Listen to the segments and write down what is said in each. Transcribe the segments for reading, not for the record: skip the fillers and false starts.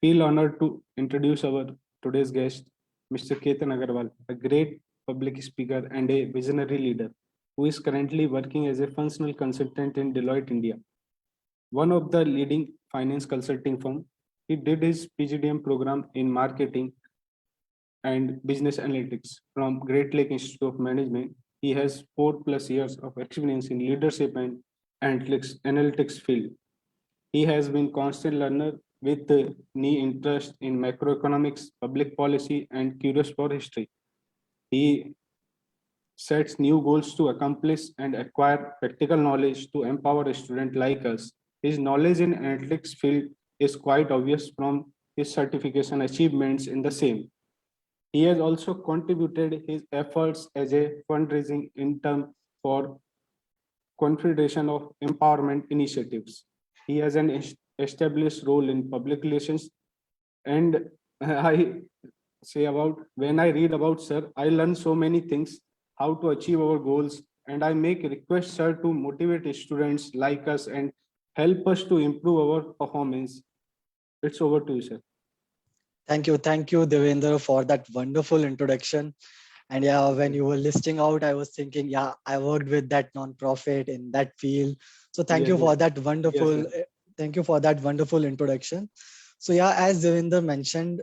Feel honored to introduce our today's guest, Mr. Ketan Agarwal, a great public speaker and a visionary leader who is currently working as a functional consultant in Deloitte India, one of the leading finance consulting firm. He did his PGDM program in marketing and business analytics from Great Lake Institute of Management. He has 4+ years of experience in leadership and analytics field. He has been constant learner with a keen interest in macroeconomics, public policy, and curious for history. He sets new goals to accomplish and acquire practical knowledge to empower a student like us. His knowledge in analytics field is quite obvious from his certification achievements in the same. He has also contributed his efforts as a fundraising intern for Confederation of Empowerment Initiatives. He has an established role in public relations, and I say about when I read about sir, I learn so many things how to achieve our goals, and I make requests sir to motivate students like us and help us to improve our performance. It's over to you, sir. Thank you, Devendra, for that wonderful introduction. And yeah, when you were listing out, I was thinking, yeah, I worked with that nonprofit in that field. So thank Yes, you for yes. that Yes, wonderful, sir. thank you for that wonderful introduction. So yeah, as Devendra mentioned,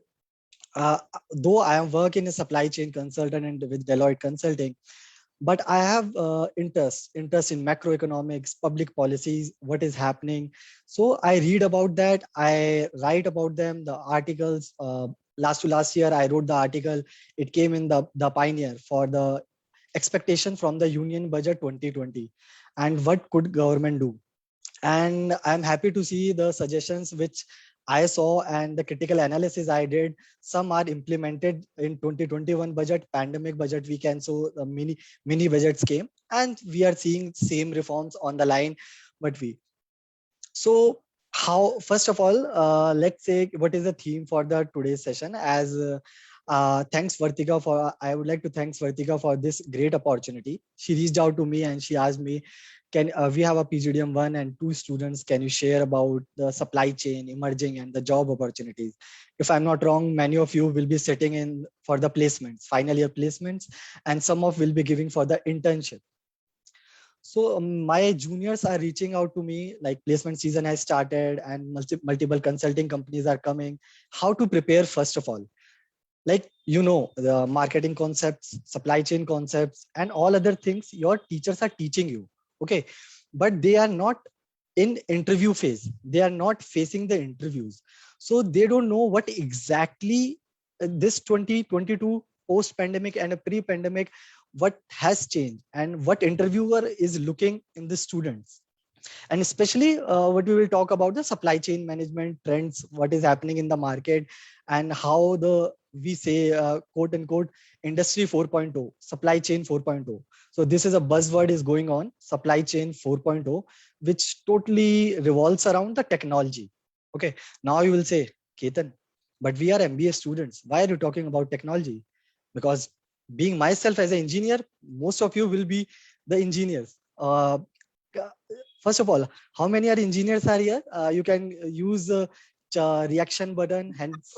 uh, though I am working as a supply chain consultant and with Deloitte Consulting, but I have interest in macroeconomics, public policies, what is happening. So I read about that, I write about them, the articles. Last to last year I wrote the article. It came in the Pioneer for the expectation from the union budget 2020 and what could government do. And I'm happy to see the suggestions which I saw and the critical analysis I did. Some are implemented in 2021 budget, pandemic budget we can. So the mini budgets came and we are seeing same reforms on the line. But we so how, first of all, let's say what is the theme for the today's session. As thanks Vartika for, I would like to thanks Vartika for this great opportunity. She reached out to me and she asked me, can we have a PGDM 1 and 2 students, can you share about the supply chain emerging and the job opportunities? If I'm not wrong, many of you will be sitting in for the placements, final year placements, and some of will be giving for the internship. So my juniors are reaching out to me, like placement season has started and multiple consulting companies are coming. How to prepare, first of all? Like, you know, the marketing concepts, supply chain concepts, and all other things your teachers are teaching you. Okay. But they are not in interview phase. They are not facing the interviews. So they don't know what exactly this 2022 post-pandemic and a pre-pandemic, what has changed and what interviewer is looking in the students. And especially what we will talk about the supply chain management trends, what is happening in the market, and how the we say quote unquote industry 4.0, supply chain 4.0. So this is a buzzword is going on, supply chain 4.0, which totally revolves around the technology. Okay, now you will say, Ketan, but we are MBA students, why are you talking about technology? Because being myself as an engineer, most of you will be the engineers. First of all, how many are engineers are here? You can use reaction button, hands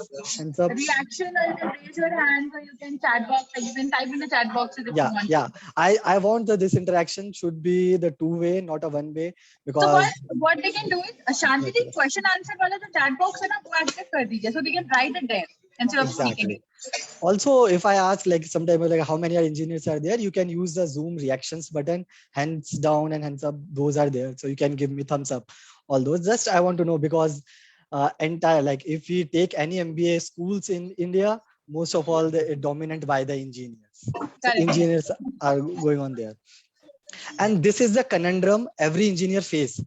up. Reaction, or you can raise your hand, or you can chat box, like you can type in the chat boxes if you Yeah, want. yeah. I want that this interaction should be the two-way, not a one-way, So because what they can do is, Shanti ji, question answer wala the chat box है ना वो active कर दीजिए, so they can write it there instead of speaking exactly. it. Also, if I ask like sometimes like how many are engineers are there, you can use the Zoom reactions button, hands down and hands up. Those are there, so you can give me thumbs up. All those. Just I want to know because entire, like if we take any MBA schools in India, most of all the dominant by the engineers. So Correct. engineers are going on there, and this is the conundrum every engineer face.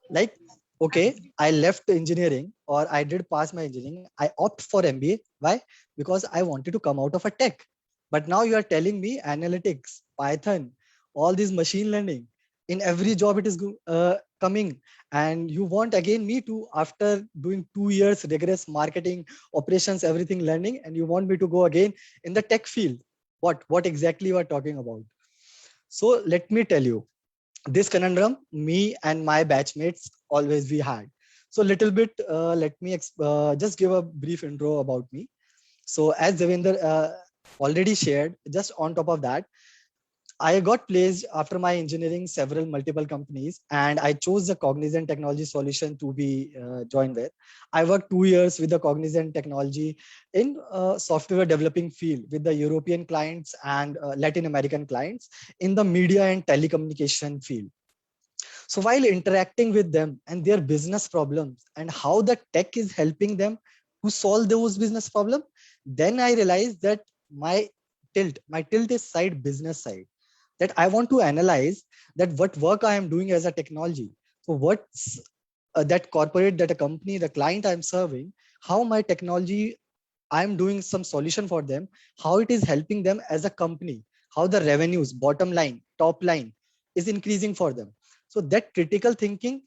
Like, okay, I left engineering or I did pass my engineering, I opt for MBA. Why? Because I wanted to come out of a tech. But now you are telling me analytics, Python, all these machine learning, in every job it is coming, and you want again me to, after doing 2 years rigorous marketing, operations, everything learning, and you want me to go again in the tech field. What exactly you are talking about? So let me tell you, this conundrum me and my batchmates always we had. So little bit, let me just give a brief intro about me. So as Devinder already shared, just on top of that, I got placed after my engineering several multiple companies, and I chose the Cognizant Technology Solution to be joined with. I worked 2 years with the Cognizant Technology in software developing field with the European clients and Latin American clients in the media and telecommunication field. So while interacting with them and their business problems and how the tech is helping them to solve those business problems, then I realized that my tilt is side business side, that I want to analyze that what work I am doing as a technology. So what's that corporate, that a company, the client I'm serving, how my technology, I'm doing some solution for them, how it is helping them as a company, how the revenues, bottom line, top line is increasing for them. So that critical thinking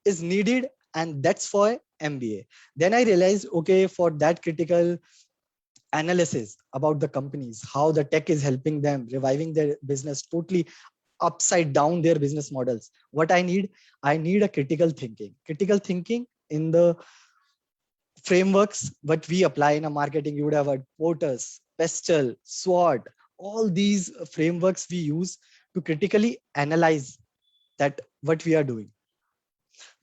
is needed, and that's for MBA. Then I realized, okay, for that critical analysis about the companies, how the tech is helping them, reviving their business, totally upside down their business models. What I need a critical thinking in the frameworks what we apply in a marketing. You would have heard Porter's, Pestel, SWOT, all these frameworks we use to critically analyze that what we are doing.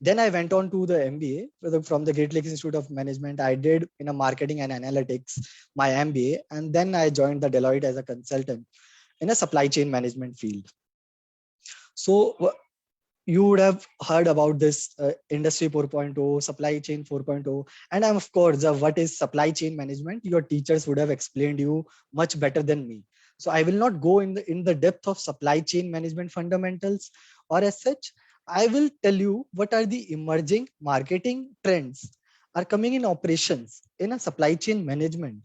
Then I went on to the MBA from the Great Lakes Institute of Management. I did in a marketing and analytics my MBA, and then I joined the Deloitte as a consultant in a supply chain management field. So you would have heard about this industry 4.0, supply chain 4.0, and I'm of course what is supply chain management, your teachers would have explained you much better than me. So I will not go in the depth of supply chain management fundamentals or as such. I will tell you what are the emerging marketing trends are coming in operations in a supply chain management,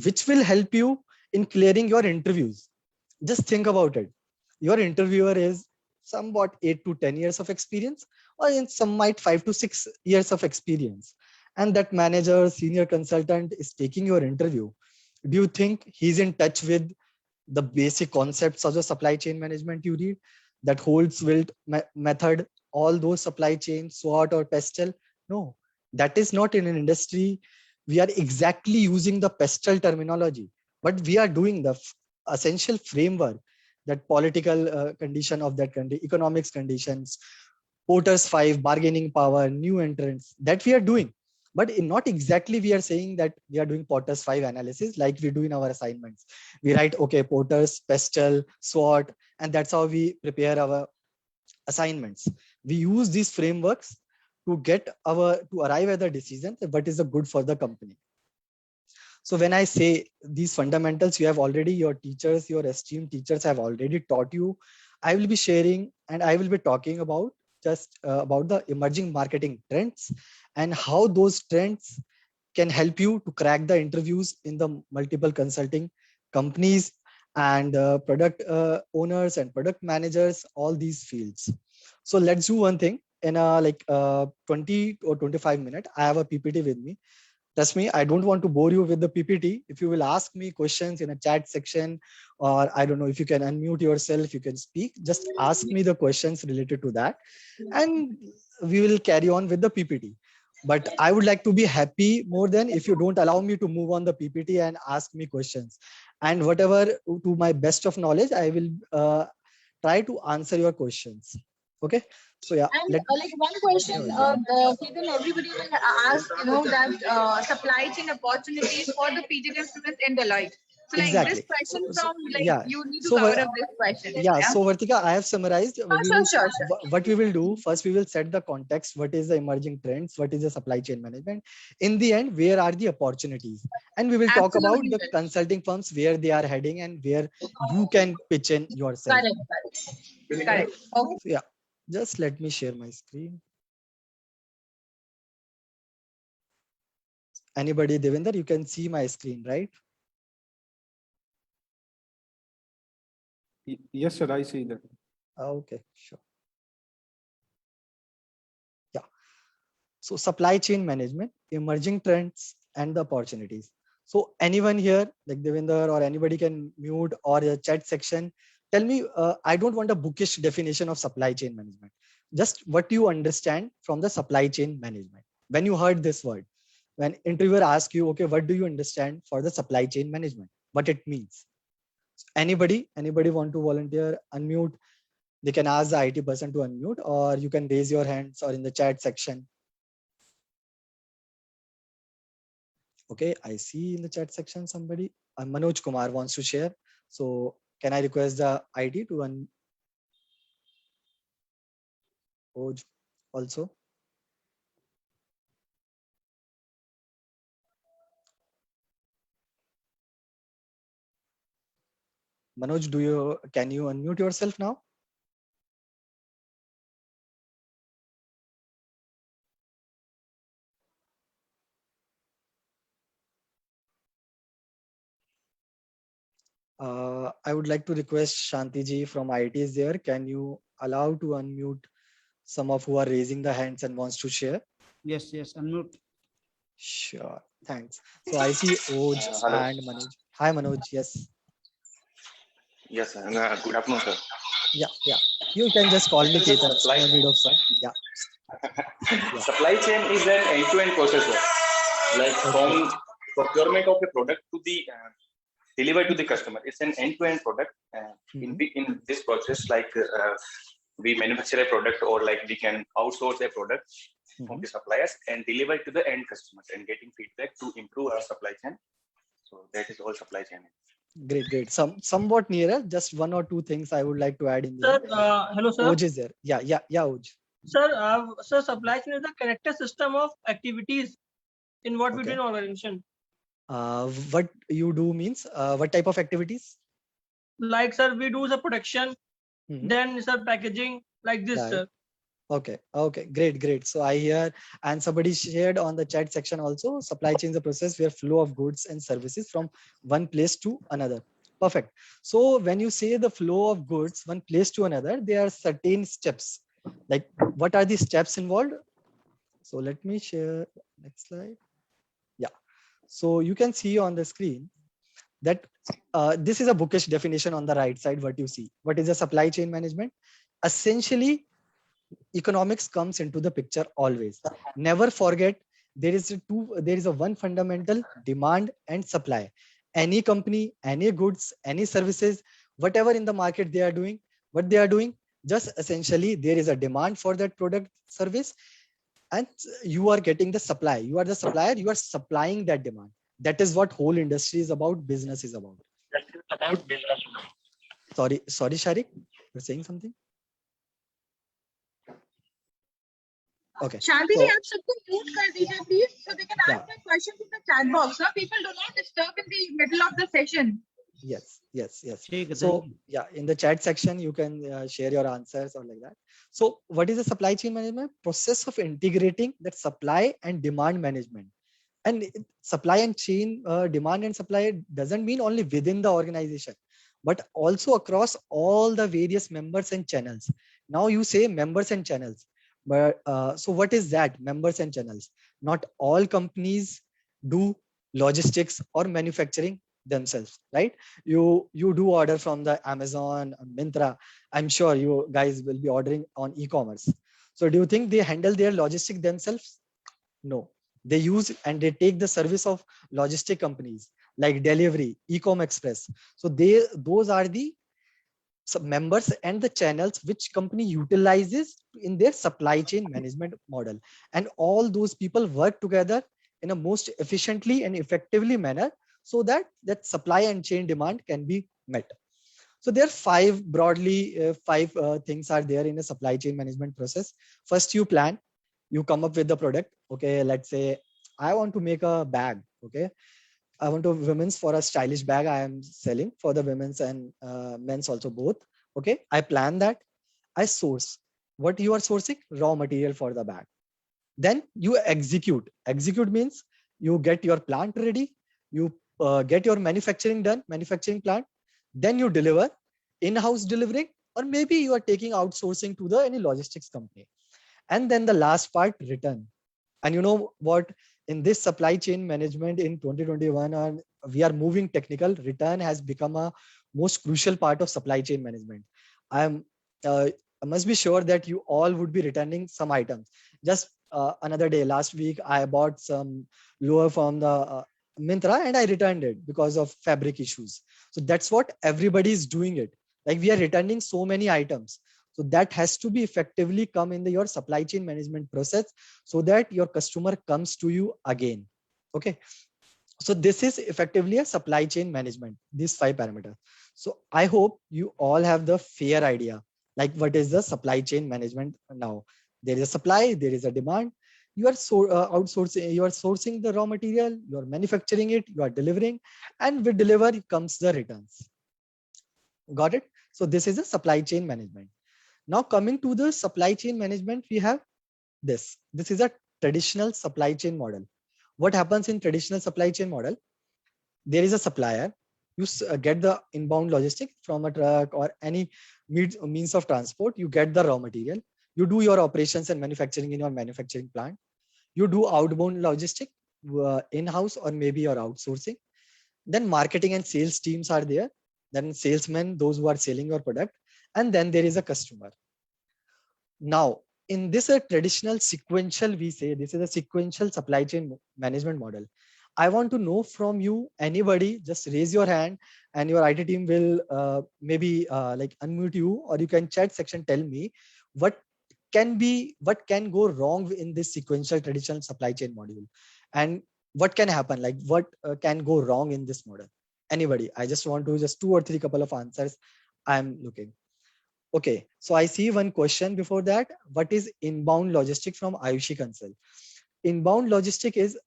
which will help you in clearing your interviews. Just think about it. Your interviewer is somewhat 8 to 10 years of experience, or in some might 5 to 6 years of experience. And that manager, senior consultant is taking your interview. Do you think he's in touch with the basic concepts of the supply chain management you read? That Holtzwilt method, all those supply chain, SWOT or Pestel? No, that is not in an industry. We are exactly using the Pestel terminology, but we are doing the essential framework, that political condition of that country, economics conditions, Porter's 5, bargaining power, new entrants, that we are doing. But not exactly we are saying that we are doing Porter's 5 analysis like we do in our assignments. We write, okay, Porter's, Pestel, SWOT, and that's how we prepare our assignments. We use these frameworks to arrive at the decision what is the good for the company. So when I say these fundamentals, you have already, your teachers, your esteemed teachers have already taught you. I will be sharing and I will be talking about just about the emerging marketing trends and how those trends can help you to crack the interviews in the multiple consulting companies and product owners and product managers, all these fields. So let's do one thing in a 20 or 25 minutes. I have a PPT with me. Trust me, I don't want to bore you with the PPT. If you will ask me questions in a chat section, or I don't know if you can unmute yourself, you can speak, just ask me the questions related to that and we will carry on with the PPT. But I would like to be happy more than if you don't allow me to move on the PPT and ask me questions. And whatever to my best of knowledge, I will try to answer your questions. Okay. So yeah. And like one question, Ketan, everybody will ask, that supply chain opportunities for the PGDM students in Deloitte. So like Exactly. this question from yeah. you need to So cover up this question. Yeah. So Vartika, I have summarized. Sure. What we will do first, we will set the context. What is the emerging trends? What is the supply chain management? In the end, where are the opportunities? And we will talk about the consulting firms, where they are heading and where you can pitch in yourself. Correct. Okay. So, yeah. Just let me share my screen. Anybody, Devinder, you can see my screen, right? Yes, sir, I see that. Okay, sure. Yeah. So supply chain management, emerging trends and the opportunities. So anyone here, like Devinder or anybody, can mute or a chat section. Tell me, I don't want a bookish definition of supply chain management. Just what you understand from the supply chain management. When you heard this word, when interviewer asks you, okay, what do you understand for the supply chain management? What it means? Anybody want to volunteer, unmute? They can ask the IT person to unmute, or you can raise your hands or in the chat section. Okay, I see in the chat section somebody, Manoj Kumar wants to share. So can I request the ID to also? Manoj, can you unmute yourself now? I would like to request Shanti ji from IT is there. Can you allow to unmute some of who are raising the hands and wants to share? Yes, unmute. Sure, thanks. So I see Oj and Manoj. Hi Manoj, yes. Yes, sir. Good afternoon, sir. Yeah. You can just call me Ketan. No need of sir. Yeah. Supply chain is an end-to-end process, sir. Like from procurement of a product to the delivery to the customer. It's an end-to-end product. In this process, like we manufacture a product, or like we can outsource a product from the suppliers and deliver it to the end customers and getting feedback to improve our supply chain. So that is all supply chain. Great. Somewhat nearer. Just one or two things I would like to add in there. Sir, hello, sir. Oj is there. Yeah, Oj. Sir, supply chain is the connected system of activities in what we do in organization. What you do means what type of activities? Like, sir, we do the production, then sir, packaging, like this, sir. Okay, great. So I hear, and somebody shared on the chat section also, supply chain is a process where flow of goods and services from one place to another. Perfect. So when you say the flow of goods one place to another, there are certain steps. Like, what are the steps involved? So let me share next slide. Yeah. So you can see on the screen that this is a bookish definition on the right side. What you see, what is a supply chain management? Essentially, economics comes into the picture always. Never forget, there is a one fundamental: demand and supply. Any company, any goods, any services, whatever in the market they are doing, what they are doing, just essentially there is a demand for that product, service, and you are getting the supply. You are the supplier, you are supplying that demand. That is what whole industry is about, business is about. Sorry, Sharik, you're saying something? Okay. Shanti ji, आप सबको mute कर दीजिए, please, so they can ask their questions in the chat box. No, people do not disturb in the middle of the session. Yes. So yeah, in the chat section you can share your answers or like that. So what is the supply chain management? Process of integrating that supply and demand management. And supply and chain, demand and supply doesn't mean only within the organization, but also across all the various members and channels. Now you say members and channels, but so what is that, members and channels? Not all companies do logistics or manufacturing themselves, right? You do order from the Amazon, Myntra. I'm sure you guys will be ordering on e-commerce. So do you think they handle their logistics themselves? No, they use and they take the service of logistic companies like Delivery, Ecom Express. So those are the members and the channels which company utilizes in their supply chain management model, and all those people work together in a most efficiently and effectively manner so that supply and chain demand can be met. So there are five things are there in a supply chain management process. First, you plan, you come up with the product. Okay, let's say I want to make a bag. Okay, I want to women's for a stylish bag I am selling for the women's and men's also both. Okay, I plan that. I source. What you are sourcing? Raw material for the bag. Then you execute. Execute means you get your plant ready. You get your manufacturing done, manufacturing plant. Then you deliver, in-house delivering, or maybe you are taking outsourcing to any logistics company. And then the last part, return. And you know what? In this supply chain management in 2021, we are moving technical. Return has become a most crucial part of supply chain management. I must be sure that you all would be returning some items. Just another day, last week, I bought some lower from the Myntra and I returned it because of fabric issues. So that's what everybody is doing it. Like we are returning so many items. So that has to be effectively come in your supply chain management process so that your customer comes to you again. Okay. So this is effectively a supply chain management, these 5 parameters. So I hope you all have the fair idea, like what is the supply chain management now. There is a supply, there is a demand. You are outsourcing, you are sourcing the raw material, you are manufacturing it, you are delivering, and with deliver comes the returns. Got it? So this is a supply chain management. Now coming to the supply chain management, we have this. This is a traditional supply chain model. What happens in traditional supply chain model? There is a supplier. You get the inbound logistics from a truck or any means of transport. You get the raw material. You do your operations and manufacturing in your manufacturing plant. You do outbound logistics in-house or maybe you're outsourcing. Then marketing and sales teams are there. Then salesmen, those who are selling your product. And then there is a customer. Now, in this traditional sequential, we say this is a sequential supply chain management model. I want to know from you, anybody, just raise your hand and your IT team will maybe like unmute you, or you can chat section, tell me what can go wrong in this sequential traditional supply chain module, and what can happen, like what can go wrong in this model. Anybody? I just want to just 2 or 3 couple of answers. I'm looking. Okay, so I see one question before that. What is inbound logistic from Ayushi Consult? Inbound logistic is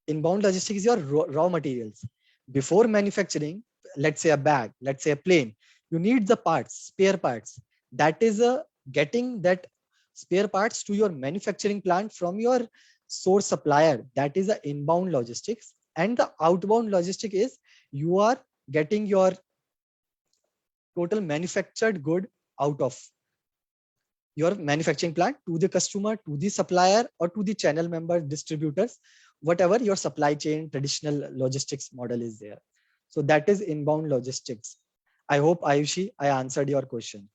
inbound logistic is your raw materials. Before manufacturing, let's say a bag, let's say a plane, you need the parts, spare parts. That is getting that spare parts to your manufacturing plant from your source supplier. That is the inbound logistics. And the outbound logistic is you are getting your total manufactured good out of your manufacturing plant to the customer, to the supplier, or to the channel member, distributors, whatever your supply chain traditional logistics model is there. So that is inbound logistics. I hope, Ayushi, I answered your question.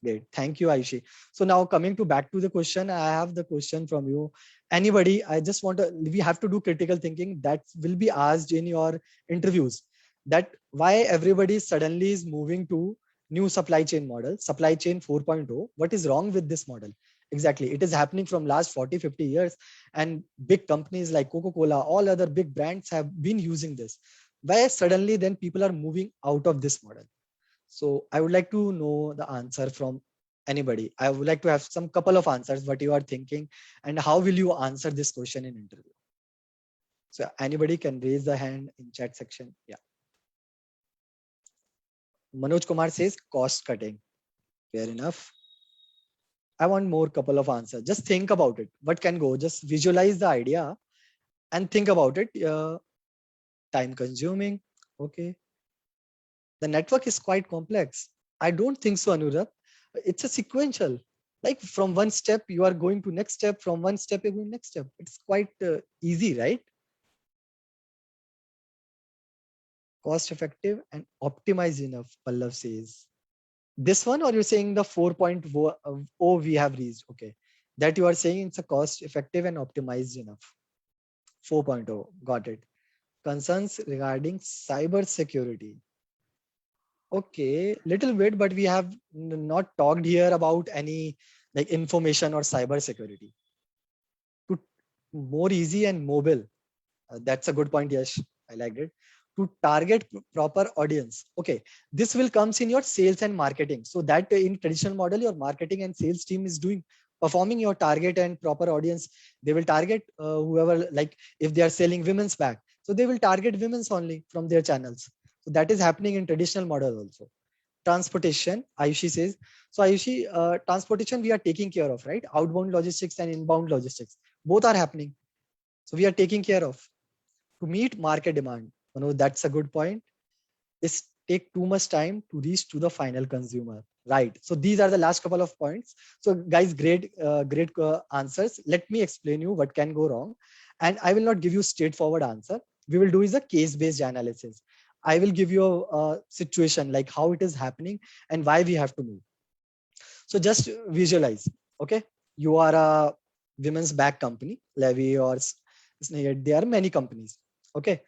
Great. Thank you, Ayushi. So now coming back to the question, I have the question from you. Anybody, I just want to, we have to do critical thinking that will be asked in your interviews, that why everybody suddenly is moving to new supply chain model, supply chain 4.0. What is wrong with this model? Exactly. It is happening from last 40, 50 years. And big companies like Coca-Cola, all other big brands have been using this. Why suddenly then people are moving out of this model? So I would like to know the answer from anybody. I would like to have some couple of answers, what you are thinking and how will you answer this question in interview. So anybody can raise the hand in chat section. Yeah. Manoj Kumar says cost cutting. Fair enough. I want more couple of answers. Just think about it. What can go? Just visualize the idea and think about it. Time consuming. Okay. The network is quite complex. I don't think so, Anurag. It's a sequential. Like from one step, you are going to next step. From one step, you're going next step. It's quite easy, right? Cost effective and optimized enough, Pallav says. This one, or you're saying the 4.0 we have reached? Okay. That you are saying it's a cost effective and optimized enough. 4.0. Got it. Concerns regarding cyber security. Okay, little bit, but we have not talked here about any like information or cyber security. To more easy and mobile. That's a good point. Yes, I liked it. To target proper audience. Okay, this will comes in your sales and marketing. So that in traditional model, your marketing and sales team is performing your target and proper audience. They will target whoever, like if they are selling women's bag, so they will target women's only from their channels. So that is happening in traditional model also. Transportation, Ayushi says. So Ayushi, transportation we are taking care of, right? Outbound logistics and inbound logistics, both are happening. So we are taking care of to meet market demand. You know, that's a good point. It's take too much time to reach to the final consumer, right? So these are the last couple of points. So guys, great answers. Let me explain you what can go wrong, and I will not give you straightforward answer. We will do is a case-based analysis. I will give you a situation like how it is happening and why we have to move. So just visualize, okay? You are a women's bag company, Levi or Sneha, there are many companies, okay?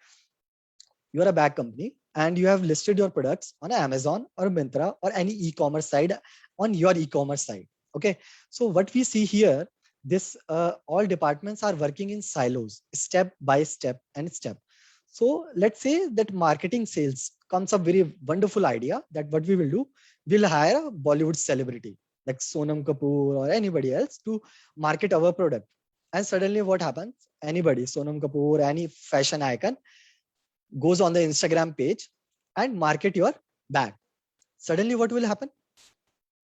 You are a bag company and you have listed your products on Amazon or Myntra or any e-commerce site on your e-commerce site, okay? So what we see here, this all departments are working in silos, step by step and step. So let's say that marketing sales comes up very wonderful idea that what we will do, we'll hire a Bollywood celebrity like Sonam Kapoor or anybody else to market our product. And suddenly what happens? Anybody, Sonam Kapoor, any fashion icon goes on the Instagram page and market your bag. Suddenly what will happen?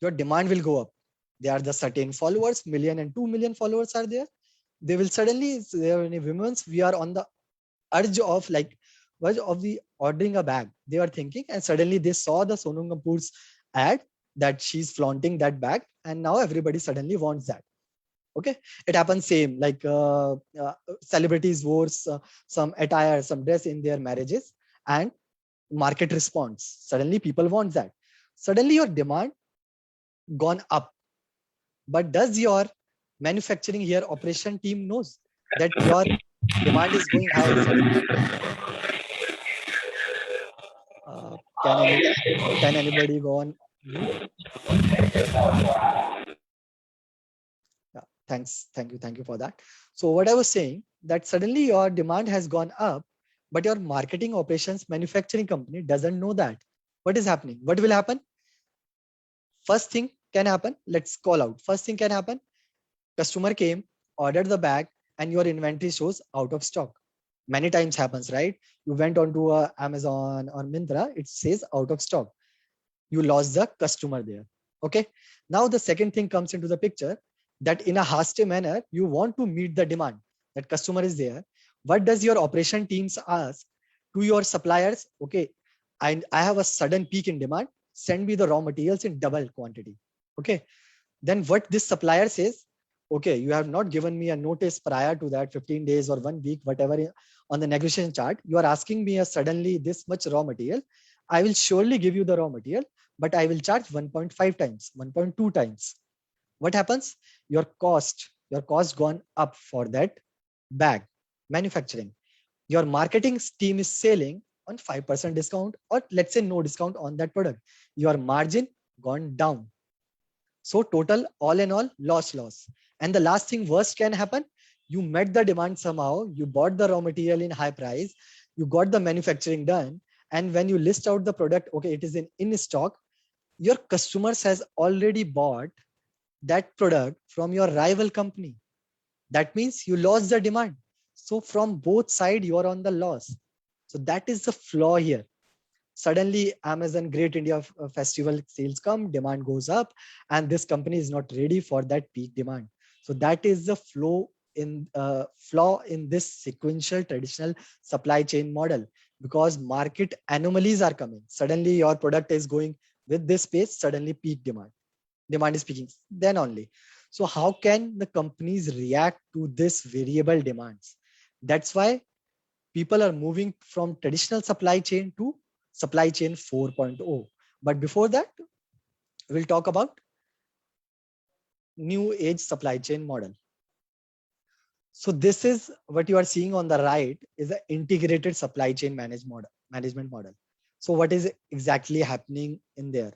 Your demand will go up. There are the certain followers, million and 2 million followers are there. They will suddenly, there are many women, we are on the urge of the ordering a bag. They are thinking, and suddenly they saw the Sonam Kapoor's ad that she's flaunting that bag, and now everybody suddenly wants that. Okay, it happens same like celebrities wore some attire, some dress in their marriages, and market response. Suddenly people want that. Suddenly your demand gone up. But does your manufacturing here operation team knows that your demand is going higher suddenly? Can anybody go on mute? Yeah, thanks. Thank you for that. So what I was saying, that suddenly your demand has gone up, but your marketing operations manufacturing company doesn't know that. What is happening? What will happen? First thing can happen. Let's call out. First thing can happen. Customer came, ordered the bag, and your inventory shows out of stock. Many times happens, right? You went onto Amazon or Myntra, it says out of stock. You lost the customer there. Okay. Now the second thing comes into the picture, that in a hasty manner, you want to meet the demand. That customer is there. What does your operation teams ask to your suppliers? Okay, I have a sudden peak in demand. Send me the raw materials in double quantity. Okay. Then what this supplier says, okay, you have not given me a notice prior to that, 15 days or 1 week, whatever on the negotiation chart. You are asking me suddenly this much raw material. I will surely give you the raw material, but I will charge 1.5 times, 1.2 times. What happens? Your cost gone up for that bag manufacturing. Your marketing team is selling on 5% discount, or let's say no discount on that product. Your margin gone down. So total, all in all, loss. And the last thing worst can happen, you met the demand somehow, you bought the raw material in high price, you got the manufacturing done, and when you list out the product, okay, it is in stock, your customers has already bought that product from your rival company. That means you lost the demand. So from both sides, you are on the loss. So that is the flaw here. Suddenly Amazon Great India Festival sales come, demand goes up, and this company is not ready for that peak demand. So that is the flaw in this sequential traditional supply chain model, because market anomalies are coming. Suddenly your product is going with this pace, suddenly peak demand is peaking, then only. So how can the companies react to this variable demands? That's why people are moving from traditional supply chain to supply chain 4.0. But before that, we'll talk about new age supply chain model. So this is what you are seeing on the right is an integrated supply chain management model. So what is exactly happening in there?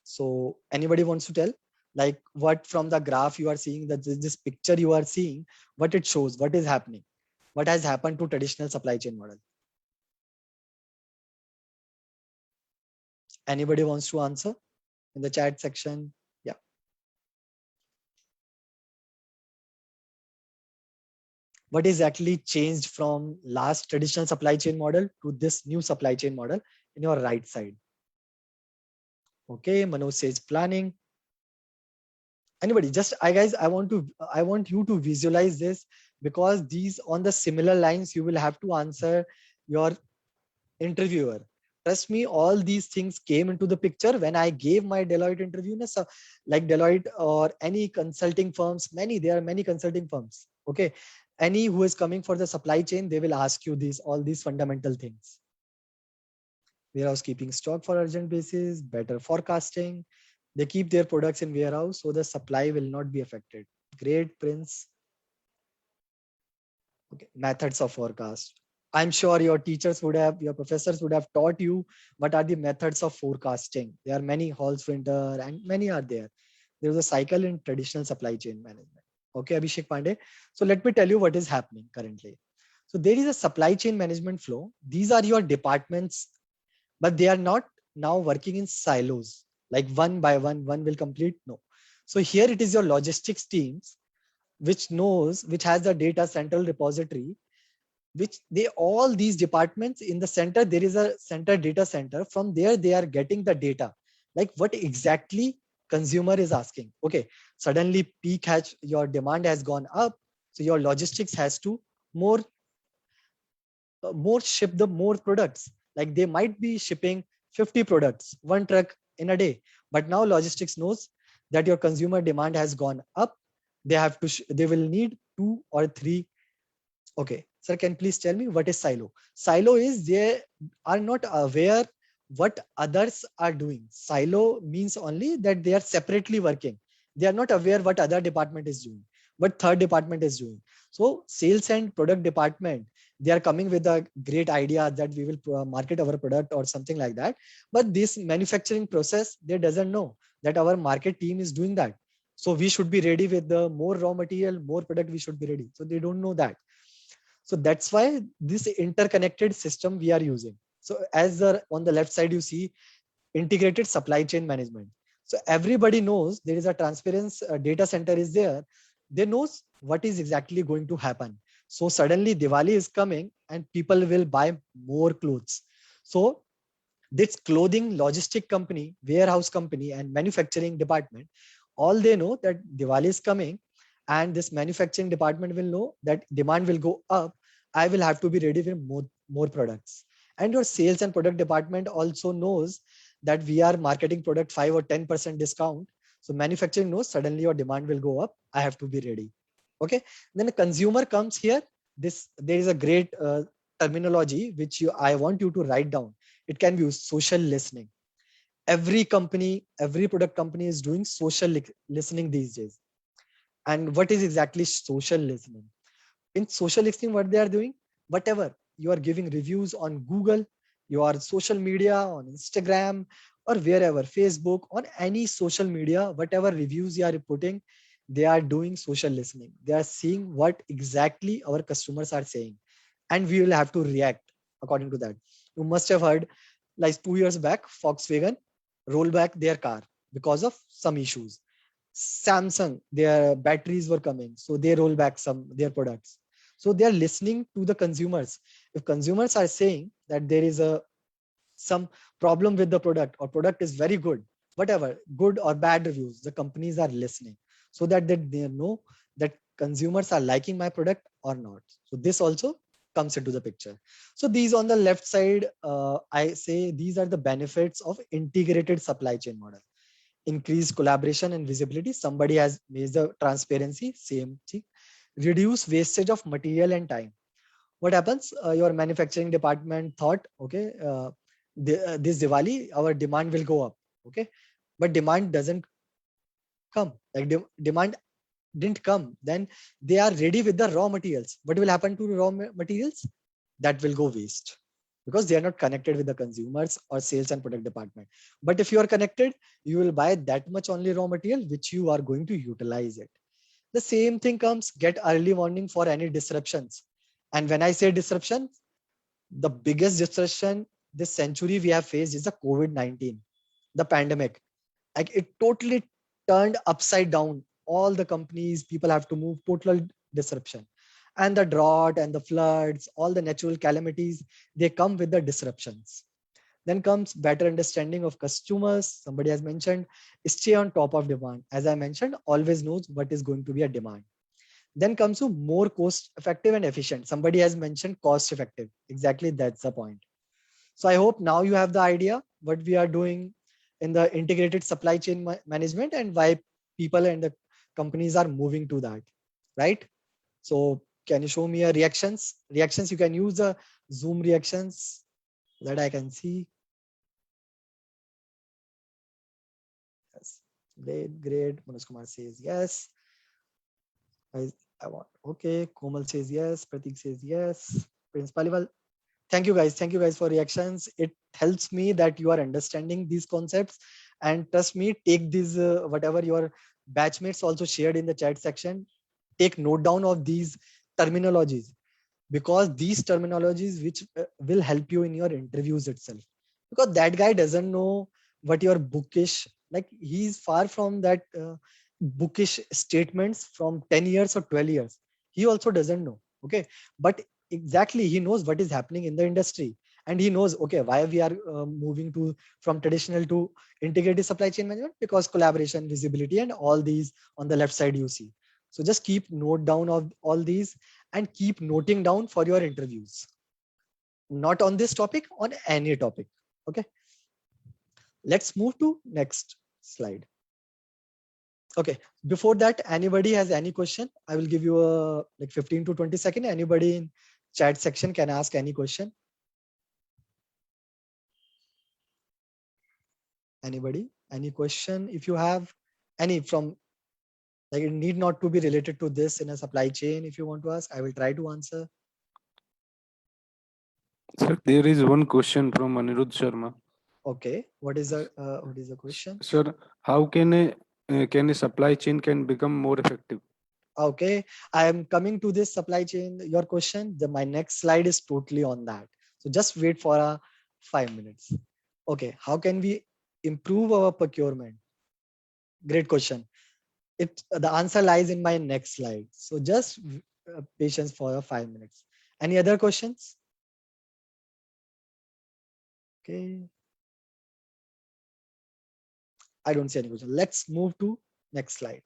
So anybody wants to tell, like what from the graph you are seeing, that this picture you are seeing, what it shows, what is happening, what has happened to traditional supply chain model? Anybody wants to answer in the chat section? Yeah. What is actually changed from last traditional supply chain model to this new supply chain model in your right side? Okay, Manoj says planning. Anybody, just I want you to visualize this, because these on the similar lines you will have to answer your interviewer. Trust me, all these things came into the picture when I gave my Deloitte interview. Like Deloitte or any consulting firms, there are many consulting firms. Okay, any who is coming for the supply chain, they will ask you all these fundamental things. Warehouse keeping stock for urgent basis, better forecasting, They keep their products in warehouse so the supply will not be affected. Great, Prince. Okay, methods of forecast. I'm sure your teachers would have, your professors would have taught you what are the methods of forecasting. There are many, Halls-Winter, and many are there. There's a cycle in traditional supply chain management. Okay, Abhishek Pandey. So let me tell you what is happening currently. So there is a supply chain management flow. These are your departments, but they are not now working in silos, like one by one will complete. No. So here it is your logistics teams, which has the data central repository, which they, all these departments in the center, there is a center data center. From there, they are getting the data, like what exactly consumer is asking. Okay, suddenly your demand has gone up. So your logistics has to more ship the more products. Like they might be shipping 50 products, one truck in a day. But now logistics knows that your consumer demand has gone up. They will need 2 or 3. Okay, sir, can please tell me what is silo? Silo is they are not aware what others are doing. Silo means only that they are separately working. They are not aware what other department is doing, what third department is doing. So sales and product department, they are coming with a great idea that we will market our product or something like that. But this manufacturing process, they doesn't know that our market team is doing that. So we should be ready with the more raw material, more product we should be ready. So they don't know that. So that's why this interconnected system we are using. So as on the left side, you see integrated supply chain management. So everybody knows there is a transparency data center is there. They knows what is exactly going to happen. So suddenly Diwali is coming and people will buy more clothes. So this clothing logistic company, warehouse company, and manufacturing department, all they know that Diwali is coming, and this manufacturing department will know that demand will go up. I will have to be ready with more products. And your sales and product department also knows that we are marketing product 5 or 10% discount. So manufacturing knows suddenly your demand will go up. I have to be ready. Okay. Then a consumer comes here. There is a great terminology which I want you to write down. It can be used, social listening. Every company, every product company is doing social listening these days. And what is exactly social listening? In social listening, what they are doing, whatever you are giving reviews on Google, your social media, on Instagram, or wherever, Facebook, on any social media, whatever reviews you are putting, they are doing social listening. They are seeing what exactly our customers are saying, and we will have to react according to that. You must have heard, like 2 years back, Volkswagen rolled back their car because of some issues. Samsung, their batteries were coming, so they roll back their products. So they are listening to the consumers. If consumers are saying that there is some problem with the product, or product is very good, whatever, good or bad reviews, the companies are listening so that they know that consumers are liking my product or not. So this also comes into the picture. So these on the left side, I say these are the benefits of integrated supply chain model. Increase collaboration and visibility. Somebody has made the transparency, same thing. Reduce wastage of material and time. What happens? Your manufacturing department thought, okay, this Diwali, our demand will go up. Okay, but demand doesn't come. Like demand didn't come. Then they are ready with the raw materials. What will happen to raw materials? That will go waste, because they are not connected with the consumers or sales and product department. But if you are connected, you will buy that much only raw material which you are going to utilize it. The same thing comes, get early warning for any disruptions. And when I say disruption, the biggest disruption this century we have faced is the COVID-19, the pandemic. Like it totally turned upside down. All the companies, people have to move, total disruption. And the drought and the floods, all the natural calamities, they come with the disruptions. Then comes better understanding of customers. Somebody has mentioned, stay on top of demand. As I mentioned, always knows what is going to be a demand. Then comes to more cost effective and efficient. Somebody has mentioned cost effective. Exactly, that's the point. So I hope now you have the idea what we are doing in the integrated supply chain management and why people and the companies are moving to that, right? So can you show me a reactions? Reactions, you can use the Zoom reactions that I can see. Yes. Great. Manoj Kumar says yes. I want. Okay. Komal says yes. Pratik says yes. Prince Paliwal. Thank you guys. Thank you guys for reactions. It helps me that you are understanding these concepts, and trust me, take these whatever your batchmates also shared in the chat section. Take note down of these terminologies, because these terminologies which will help you in your interviews itself, because that guy doesn't know what your bookish, like he's far from that bookish statements from 10 years or 12 years. He also doesn't know. Okay. But exactly, he knows what is happening in the industry, and he knows, okay, why we are moving to from traditional to integrated supply chain management, because collaboration, visibility, and all these on the left side you see. So just keep note down of all these and keep noting down for your interviews. Not on this topic, on any topic. Okay. Let's move to next slide. Okay. Before that, anybody has any question? I will give you a like 15 to 20 seconds. Anybody in chat section can ask any question. Anybody? Any question? If you have any from, like, it need not to be related to this in a supply chain. If you want to ask, I will try to answer. Sir, there is one question from Anirudh Sharma. Okay. What is the question? Sir, how can a supply chain can become more effective? Okay, I am coming to this supply chain, your question. My next slide is totally on that. So just wait for 5 minutes. Okay, how can we improve our procurement? Great question. The answer lies in my next slide. So just patience for 5 minutes. Any other questions? Okay. I don't see any question. Let's move to next slide.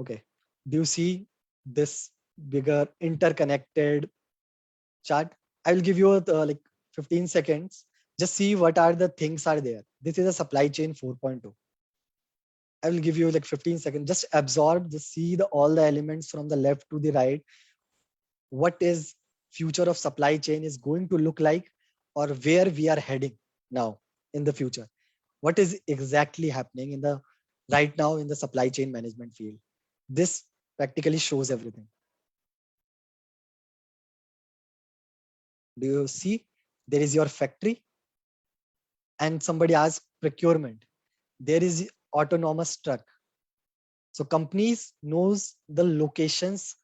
Okay. Do you see this bigger interconnected chart? I will give you like 15 seconds. Just see what are the things are there. This is a supply chain 4.2. I will give you like 15 seconds. Just absorb, just see all the elements from the left to the right. What is future of supply chain is going to look like, or where we are heading now in the future. What is exactly happening in the right now in the supply chain management field? This practically shows everything. Do you see? There is your factory, and somebody asks procurement. There is autonomous truck. So companies knows the locations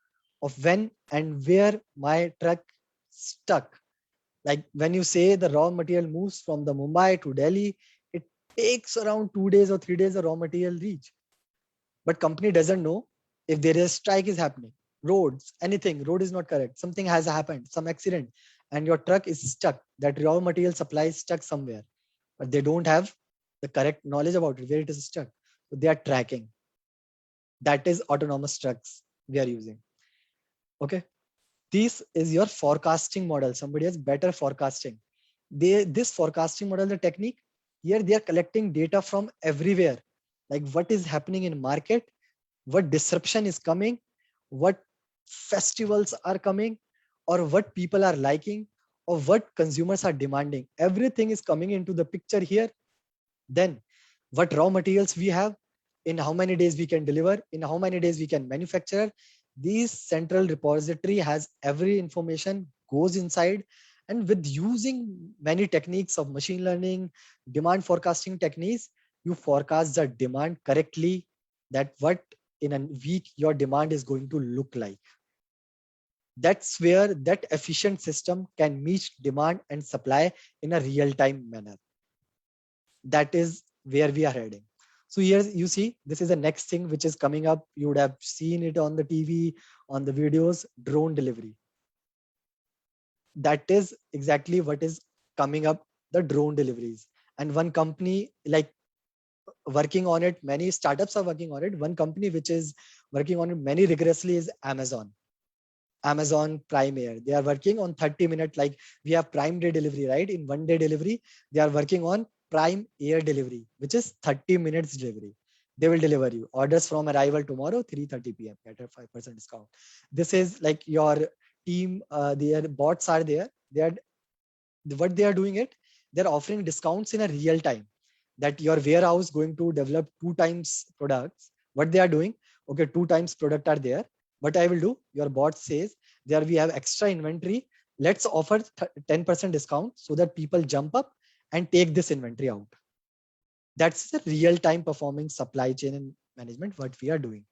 of when and where my truck stuck. Like when you say the raw material moves from the Mumbai to Delhi, it takes around 2 days or 3 days the raw material reach. But company doesn't know if there is strike is happening, roads, anything, road is not correct, something has happened, some accident, and your truck is stuck. That raw material supply is stuck somewhere, but they don't have the correct knowledge about it, where it is stuck. So they are tracking. That is autonomous trucks we are using. Okay. This is your forecasting model. Somebody has better forecasting. This forecasting model, the technique, here they are collecting data from everywhere. Like what is happening in market, what disruption is coming, what festivals are coming, or what people are liking, or what consumers are demanding. Everything is coming into the picture here. Then what raw materials we have, in how many days we can deliver, in how many days we can manufacture. This central repository has every information goes inside, and with using many techniques of machine learning, demand forecasting techniques, you forecast the demand correctly, that what in a week your demand is going to look like. That's where that efficient system can meet demand and supply in a real-time manner. That is where we are heading. So here you see, this is the next thing which is coming up. You would have seen it on the TV, on the videos, drone delivery. That is exactly what is coming up, the drone deliveries. And one company like working on it, many startups are working on it. One company which is working on it many rigorously is Amazon Prime Air. They are working on 30-minute, like we have Prime Day delivery, right? In 1 day delivery, they are working on Prime Air delivery, which is 30 minutes delivery. They will deliver you orders from arrival tomorrow, 3:30 p.m. at a 5% discount. This is like your team, their bots are there. What they are doing it, they're offering discounts in a real time, that your warehouse going to develop 2 times products. What they are doing, okay, 2 times product are there. What I will do, your bot says there we have extra inventory, let's offer 10% discount so that people jump up and take this inventory out. That's the real time performing supply chain and management what we are doing.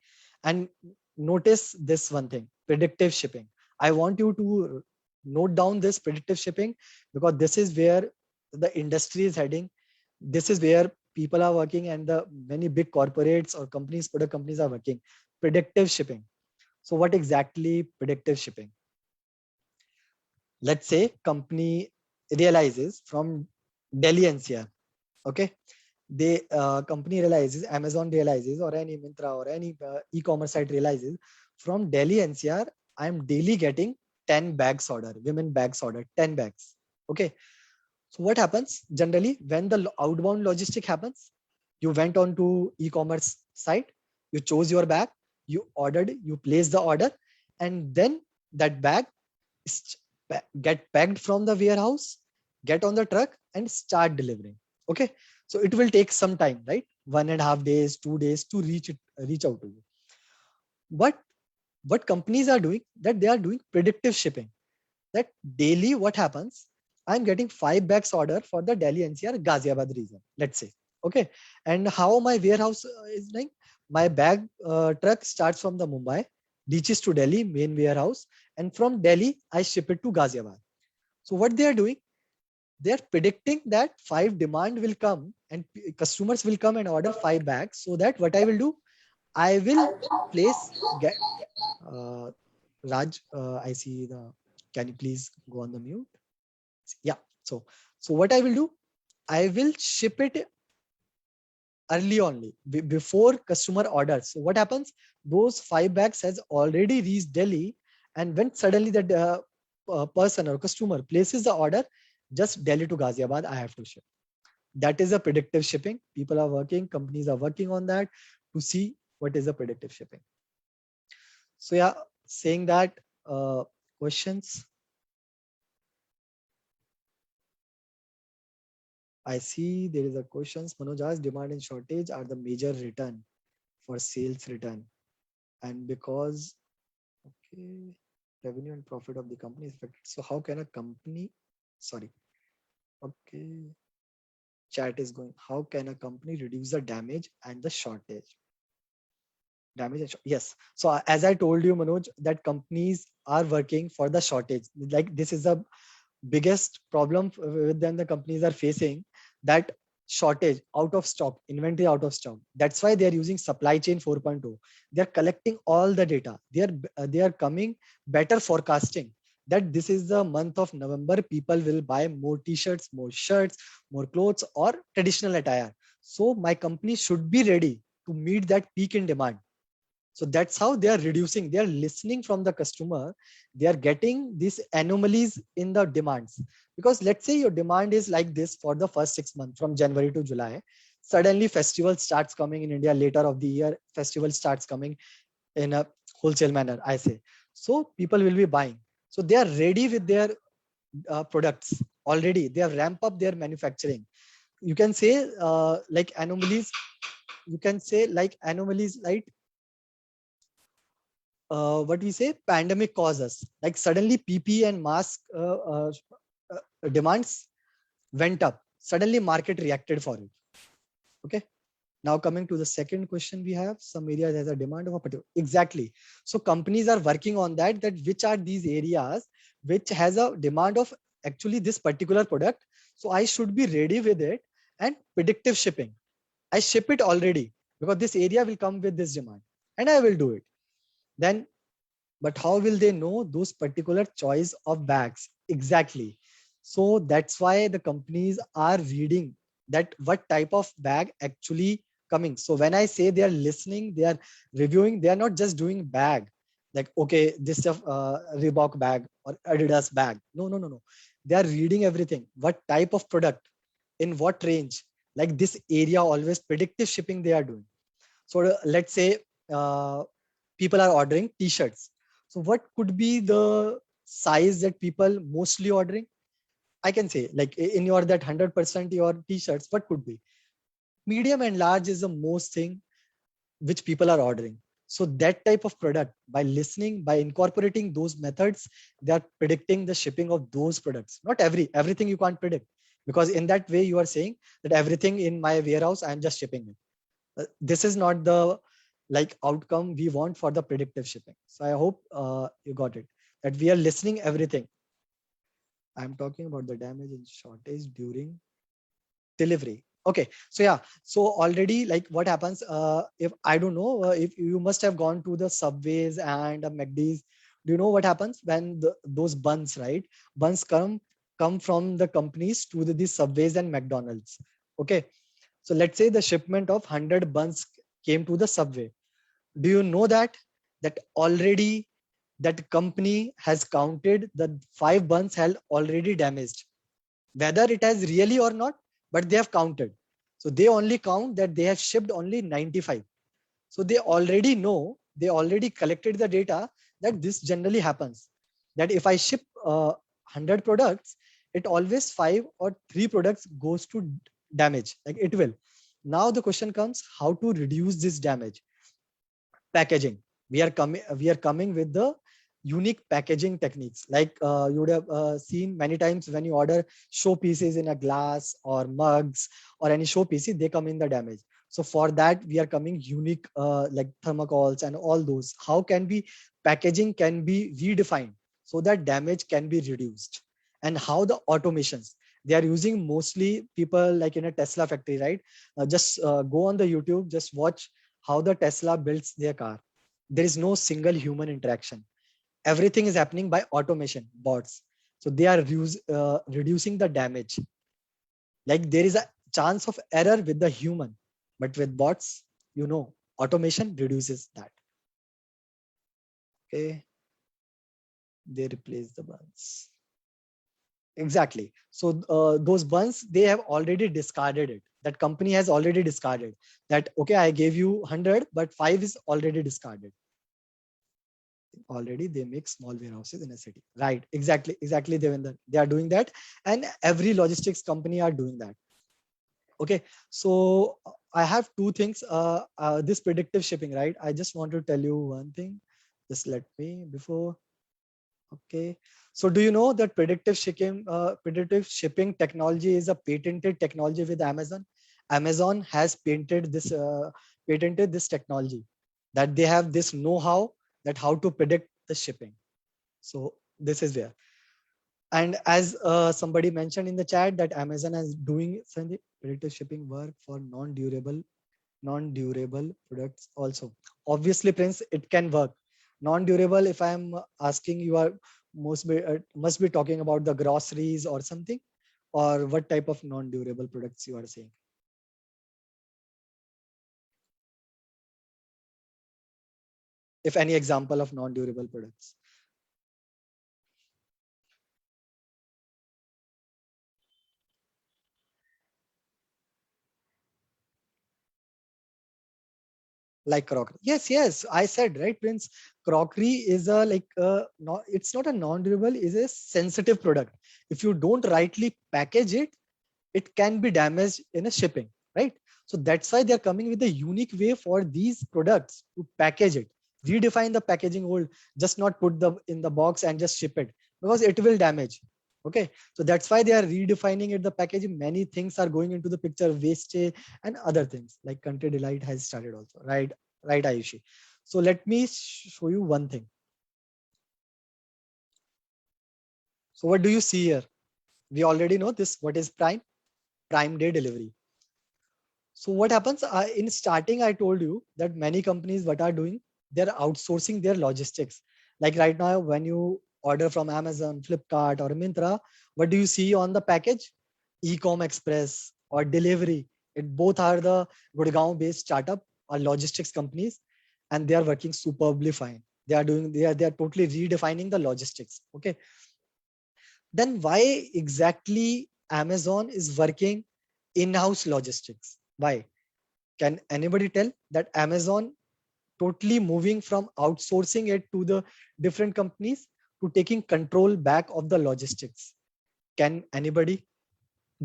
And notice this one thing, predictive shipping. I want you to note down this predictive shipping, because this is where the industry is heading. This is where people are working, and the many big corporates or companies, product companies are working. Predictive shipping. So what exactly predictive shipping? Let's say company realizes from Delhi NCR, okay, they company realizes, Amazon realizes, or any Myntra or any e-commerce site realizes from Delhi NCR, I'm daily getting 10 bags order, women bags order, 10 bags. Okay. So what happens generally when the outbound logistic happens? You went on to e-commerce site, you chose your bag, you ordered, you placed the order, and then that bag is get packed from the warehouse, get on the truck and start delivering. Okay. So it will take some time, right? 1.5 days, 2 days to reach out to you. But what companies are doing, that they are doing predictive shipping, that daily what happens, I'm getting 5 bags order for the Delhi NCR Ghaziabad region, let's say. Okay. And how my warehouse is like, my bag truck starts from the Mumbai, reaches to Delhi main warehouse, and from Delhi I ship it to Ghaziabad. So what they are doing, they are predicting that 5 demand will come and customers will come and order 5 bags. So that what I will do, I will place Raj, I see the, can you please go on the mute? Yeah. So what I will do, I will ship it early only, before customer orders. So what happens, those 5 bags has already reached Delhi, and when suddenly that person or customer places the order, just Delhi to Ghaziabad I have to ship. That is a predictive shipping. People are working, companies are working on that to see what is the predictive shipping. So yeah, saying that, questions. I see there is a questions. Manoj asked, demand and shortage are the major return for sales return, and because okay, revenue and profit of the company is affected. So how can a company, sorry, okay, chat is going, how can a company reduce the damage and the shortage? Yes. So as I told you, Manoj, that companies are working for the shortage. Like this is the biggest problem with them the companies are facing, that shortage, out of stock, inventory out of stock. That's why they are using supply chain 4.0. They're collecting all the data. They are coming better forecasting that this is the month of November, people will buy more t-shirts, more shirts, more clothes or traditional attire. So my company should be ready to meet that peak in demand. So that's how they are reducing, they are listening from the customer, they are getting these anomalies in the demands. Because let's say your demand is like this for the first 6 months from January to July, suddenly festival starts coming in India, later of the year festival starts coming in a wholesale manner, I say. So people will be buying. So they are ready with their products already, they have ramped up their manufacturing. You can say like anomalies, like what we say, pandemic causes, like suddenly PP and mask demands went up, suddenly market reacted for it. Okay. Now coming to the second question, we have some areas has a demand of a particular, exactly. So companies are working on that which are these areas which has a demand of actually this particular product. So I should be ready with it, and predictive shipping, I ship it already because this area will come with this demand and I will do it. Then, but how will they know those particular choice of bags? Exactly. So that's why the companies are reading that what type of bag actually coming. So when I say they are listening, they are reviewing, they are not just doing bag like, okay, this is a Reebok bag or Adidas bag. No. They are reading everything. What type of product, in what range, like this area, always predictive shipping they are doing. So let's say people are ordering t-shirts. So what could be the size that people mostly ordering? I can say like in your that 100% your t-shirts, what could be? Medium and large is the most thing which people are ordering. So that type of product, by listening, by incorporating those methods, they are predicting the shipping of those products. Not everything you can't predict, because in that way you are saying that everything in my warehouse I'm just shipping it. This is not the like outcome we want for the predictive shipping. So I hope you got it, that we are listening everything. I'm talking about the damage and shortage during delivery. Okay, so yeah, so already like what happens if I don't know if you must have gone to the Subways and McD's. Do you know what happens when those buns, right? Buns come from the companies to these Subways and McDonald's. Okay, so let's say the shipment of 100 buns came to the Subway. Do you know that already that company has counted the 5 buns had already damaged, whether it has really or not, but they have counted. So they only count that they have shipped only 95. So they already know, they already collected the data that this generally happens. That if I ship 100 products, it always 5 or 3 products goes to damage, like it will. Now the question comes, how to reduce this damage? Packaging. We are coming with the unique packaging techniques, like you would have seen many times when you order show pieces in a glass or mugs or any show piece, they come in the damage. So for that we are coming unique like thermocols and all those. How can be packaging can be redefined so that damage can be reduced? And how the automations they are using, mostly people like in a Tesla factory, right? Just go on the YouTube, just watch how the Tesla builds their car. There is no single human interaction. Everything is happening by automation, bots. So they are reducing the damage. Like there is a chance of error with the human, but with bots, you know, automation reduces that. Okay. They replace the buns. Exactly. So those buns, they have already discarded it. That company has already discarded that. Okay, I gave you 100, but 5 is already discarded. Already they make small warehouses in a city, right? Exactly, Devendra. They are doing that, and every logistics company are doing that. Okay, so I have 2 things. This predictive shipping, right? I just want to tell you one thing. Just let me before. Okay, so do you know that predictive shipping technology is a patented technology with Amazon? Amazon has patented this technology, that they have this know-how that how to predict the shipping. So this is where. And as somebody mentioned in the chat that Amazon is doing some predictive shipping work for non-durable products also. Obviously, Prince, it can work. Non-durable, if I'm asking, you are must be talking about the groceries or something, or what type of non-durable products you are saying? If any example of non-durable products. Like crockery. Yes, I said, right, Prince? Crockery is a no, it's not a non-durable, is a sensitive product. If you don't rightly package it, it can be damaged in a shipping, right? So that's why they're coming with a unique way for these products to package it. Redefine the packaging old, just not put the in the box and just ship it, because it will damage. Okay, so that's why they are redefining it, the packaging. Many things are going into the picture, waste and other things, like Country Delight has started also, right, Ayushi? So let me show you one thing. So what do you see here? We already know this. What is Prime Day delivery? So what happens in starting, I told you that many companies what are doing, they're outsourcing their logistics. Like right now, when you order from Amazon, Flipkart or Myntra, what do you see on the package? Ecom Express or Delivery. It both are the Gurgaon based startup or logistics companies, and they are working superbly fine. They are totally redefining the logistics. Okay. Then why exactly Amazon is working in-house logistics? Why? Can anybody tell that Amazon totally moving from outsourcing it to the different companies to taking control back of the logistics? Can anybody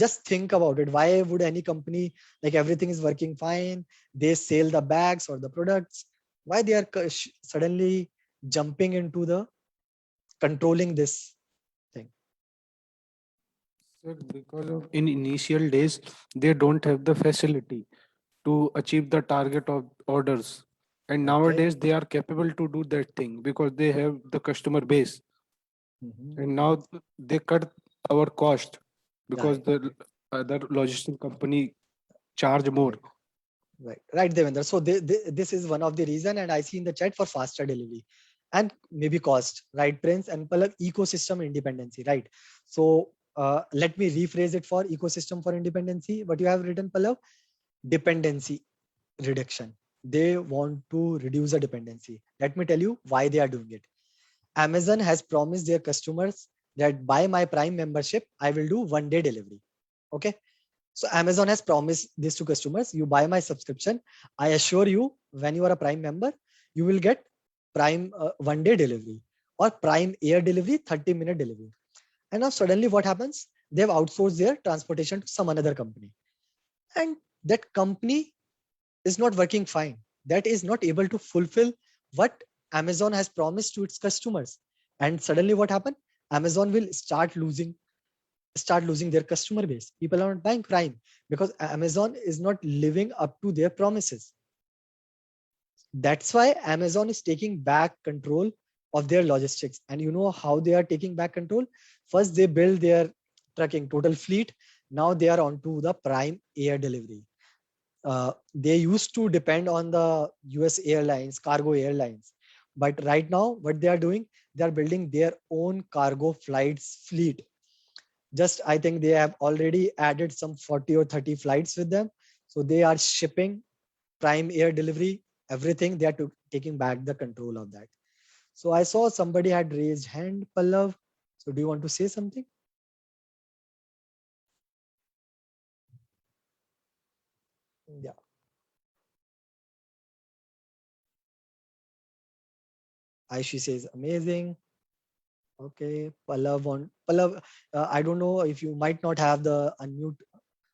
just think about it? Why would any company, like everything is working fine, they sell the bags or the products, why they are suddenly jumping into the controlling this thing? Sir, because of in initial days, they don't have the facility to achieve the target of orders. And Okay. nowadays they are capable to do that thing because they have the customer base. Mhm. And now they cut our cost because Right. the other logistic company charge more. Right, Devendra. So this is one of the reason, and I see in the chat for faster delivery and maybe cost, right, Prince? And Palak, ecosystem independency, right? So let me rephrase it for ecosystem for independency. What you have written, Palak? Dependency reduction. They want to reduce the dependency. Let me tell you why they are doing it. Amazon has promised their customers that by my Prime membership, I will do 1-day delivery. Okay. So Amazon has promised this to customers. You buy my subscription. I assure you, when you are a Prime member, you will get Prime 1-day delivery or Prime air delivery, 30-minute delivery. And now suddenly what happens? They have outsourced their transportation to some another company. And that company is not working fine. That is not able to fulfill what Amazon has promised to its customers. And suddenly what happened? Amazon will start losing their customer base. People are not buying Prime because Amazon is not living up to their promises. That's why Amazon is taking back control of their logistics. And you know how they are taking back control? First, they build their trucking total fleet. Now they are onto the Prime air delivery. They used to depend on the US airlines, cargo airlines. But right now, what they are doing, they are building their own cargo flights fleet. Just I think they have already added some 40 or 30 flights with them. So they are shipping Prime air delivery, everything. They are taking back the control of that. So I saw somebody had raised hand, Pallav. So do you want to say something? Yeah. Aishi says amazing. Okay, Pallav, I don't know if you might not have the unmute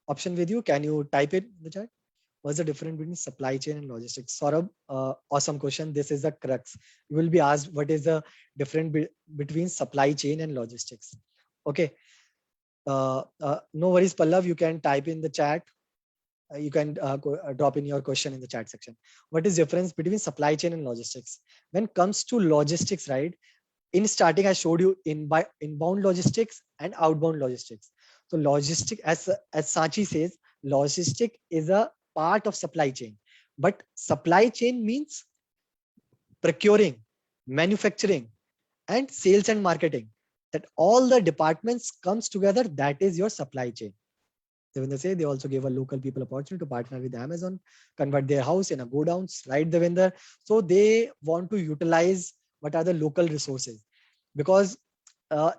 option with you. Can you type it in the chat? What's the difference between supply chain and logistics? Saurabh, awesome question. This is the crux. You will be asked what is the difference between supply chain and logistics. Okay. No worries, Pallav. You can type in the chat. You can drop in your question in the chat section. What is difference between supply chain and logistics? When it comes to logistics, right? In starting, I showed you inbound logistics and outbound logistics. So logistic, as Sachi says, logistic is a part of supply chain, but supply chain means procuring, manufacturing, and sales and marketing. That all the departments comes together. That is your supply chain. Devendra say they also gave a local people opportunity to partner with Amazon, convert their house in a go downs, right, Devendra? So they want to utilize what are the local resources, because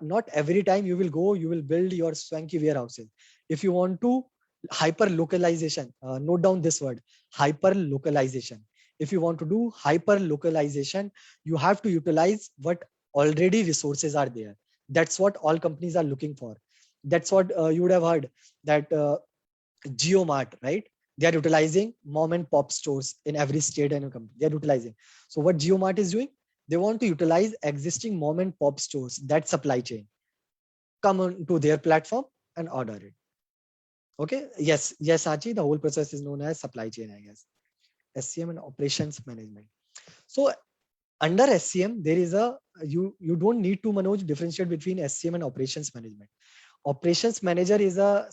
not every time you will go, you will build your swanky warehouses. If you want to hyper localization, note down this word, hyper localization. If you want to do hyper localization, you have to utilize what already resources are there. That's what all companies are looking for. That's what you would have heard that GeoMart, right? They are utilizing mom and pop stores in every state and company. They are utilizing. So what GeoMart is doing, they want to utilize existing mom and pop stores, that supply chain, come on to their platform and order it. Okay. Yes, Sachi, the whole process is known as supply chain, I guess. SCM and operations management. So under SCM, there is a you don't need to, Manoj, differentiate between SCM and operations management. Operations manager is a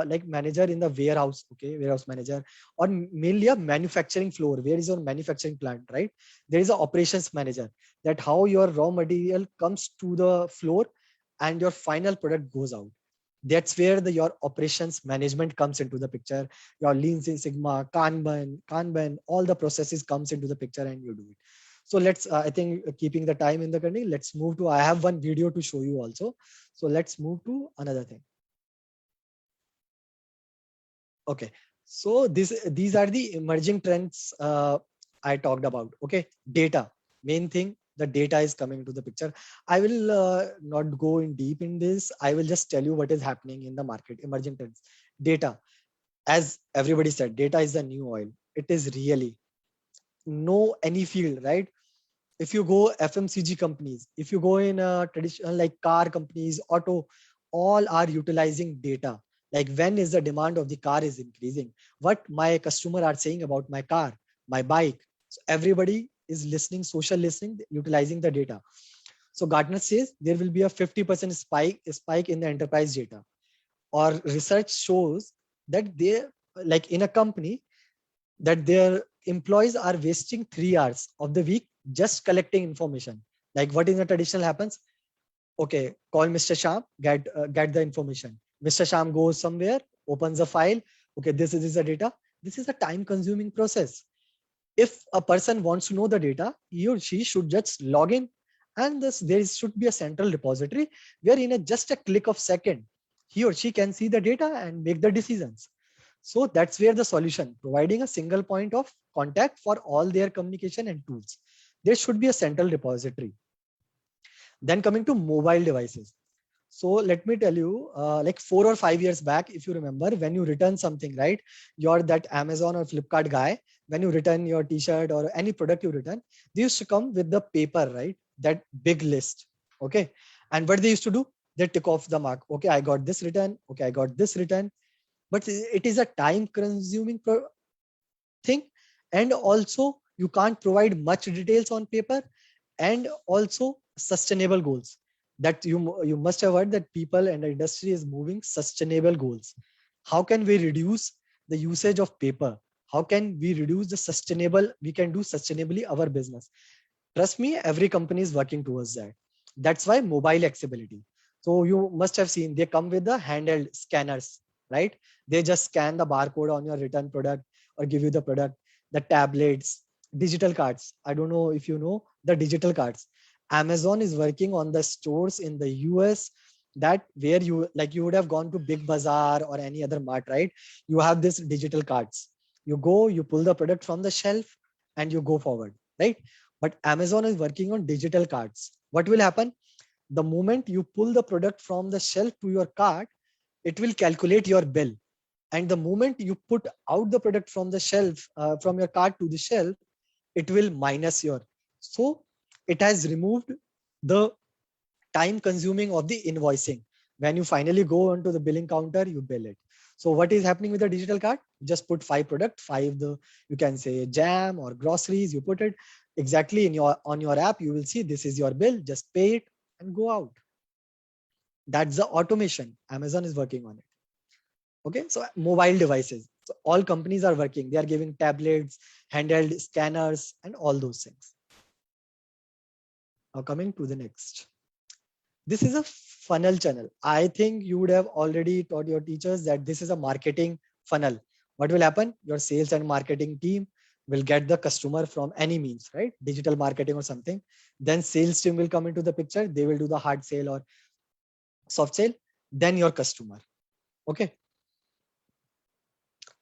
like manager in the warehouse, okay, warehouse manager, or mainly a manufacturing floor. Where is your manufacturing plant, right? There is a operations manager, that how your raw material comes to the floor and your final product goes out. That's where your operations management comes into the picture. Your Lean Six Sigma, Kanban, all the processes comes into the picture and you do it. So let's, I think keeping the time in the country, let's move to, I have one video to show you also. So let's move to another thing. Okay. So these are the emerging trends I talked about. Okay. Data, main thing, the data is coming into the picture. I will not go in deep in this. I will just tell you what is happening in the market, emerging trends. Data, as everybody said, data is the new oil. It is really no any field, right? If you go FMCG companies, if you go in traditional like car companies, auto, all are utilizing data. Like when is the demand of the car is increasing, what my customer are saying about my car, my bike. So everybody is listening, social listening, utilizing the data. So Gartner says there will be a 50% spike in the enterprise data. Or research shows that they, like in a company, that their employees are wasting 3 hours of the week just collecting information. Like what in the traditional happens, okay, call Mr. Sham, get the information. Mr. Sham goes somewhere, opens a file, okay, this is the data. This is a time consuming process. If a person wants to know the data, he or she should just log in, and there should be a central repository where in just a click of second, he or she can see the data and make the decisions. So that's where the solution, providing a single point of contact for all their communication and tools. There should be a central repository. Then coming to mobile devices. So let me tell you, like 4 or 5 years back, if you remember, when you return something, right? You're that Amazon or Flipkart guy, when you return your t-shirt or any product you return, they used to come with the paper, right? That big list. Okay. And what they used to do, they tick off the mark. Okay, I got this return. Okay, I got this return. But it is a time consuming thing. And also you can't provide much details on paper, and also sustainable goals. That you must have heard that people and the industry is moving sustainable goals. How can we reduce the usage of paper? How can we reduce the sustainable, we can do sustainably our business? Trust me, every company is working towards that. That's why mobile accessibility. So you must have seen they come with the handheld scanners, right? They just scan the barcode on your return product or give you the product. The tablets, digital cards. I don't know if you know the digital cards. Amazon is working on the stores in the US, that where you would have gone to Big Bazaar or any other mart, right? You have this digital cards. You go, you pull the product from the shelf and you go forward, right? But Amazon is working on digital cards. What will happen? The moment you pull the product from the shelf to your cart, it will calculate your bill. And the moment you put out the product from the shelf, from your cart to the shelf, it will minus your. So it has removed the time consuming of the invoicing. When you finally go onto the billing counter, you bill it. So what is happening with the digital card? Just put 5 product, 5 you can say jam or groceries, you put it exactly in on your app, you will see this is your bill, just pay it and go out. That's the automation. Amazon is working on it. Okay, so mobile devices. So all companies are working. They are giving tablets, handheld scanners, and all those things. Now coming to the next. This is a funnel channel. I think you would have already taught your teachers that this is a marketing funnel. What will happen? Your sales and marketing team will get the customer from any means, right? Digital marketing or something. Then sales team will come into the picture. They will do the hard sale or soft sale. Then your customer. Okay.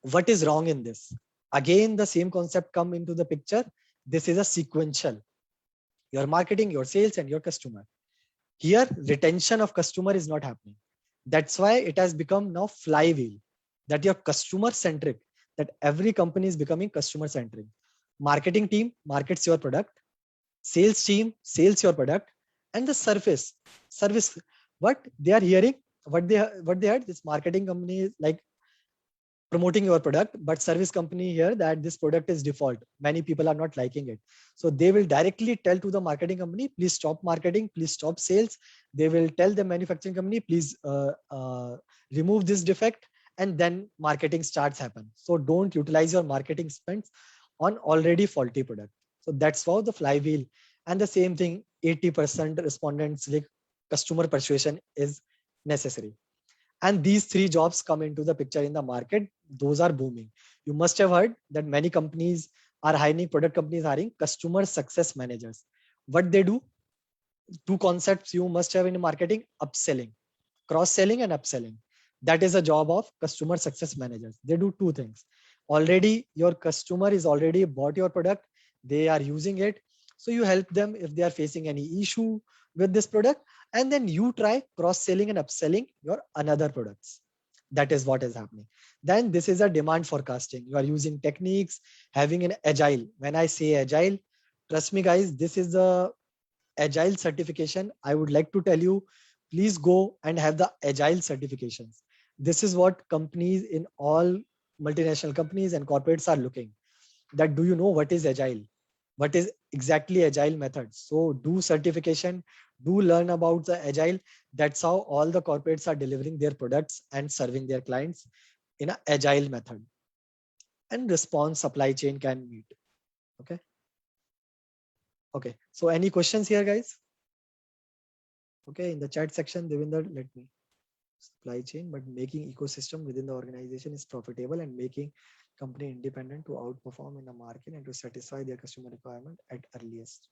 What is wrong in this? Again, the same concept come into the picture. This is a sequential. Your marketing, your sales, and your customer. Here, retention of customer is not happening. That's why it has become now flywheel, that you're customer centric, that every company is becoming customer centric. Marketing team markets your product, sales team sales your product, and the service, what they are hearing, what they heard, this marketing company is like promoting your product, but service company here that this product is default. Many people are not liking it. So they will directly tell to the marketing company, please stop marketing, please stop sales. They will tell the manufacturing company, please remove this defect, and then marketing starts happen. So don't utilize your marketing spends on already faulty product. So that's how the flywheel. And the same thing, 80% respondents like customer persuasion is necessary. And these 3 jobs come into the picture in the market. Those are booming. You must have heard that many companies are hiring, product companies hiring customer success managers. What they do? 2 concepts you must have in marketing: upselling, cross-selling, and upselling. That is a job of customer success managers. They do 2 things. Already your customer is already bought your product. They are using it. So you help them if they are facing any issue with this product, and then you try cross-selling and upselling your another products. That is what is happening. Then this is a demand forecasting. You are using techniques, having an agile. When I say agile, trust me guys, this is the agile certification. I would like to tell you, please go and have the agile certifications. This is what companies in all multinational companies and corporates are looking. That do you know what is agile? What is exactly agile method? So do certification, do learn about the agile. That's how all the corporates are delivering their products and serving their clients in an agile method. And response supply chain can meet. Okay. Okay. So any questions here, guys? Okay, in the chat section, Devinder, let me. Supply chain, but making ecosystem within the organization is profitable and making company independent to outperform in the market and to satisfy their customer requirement at earliest.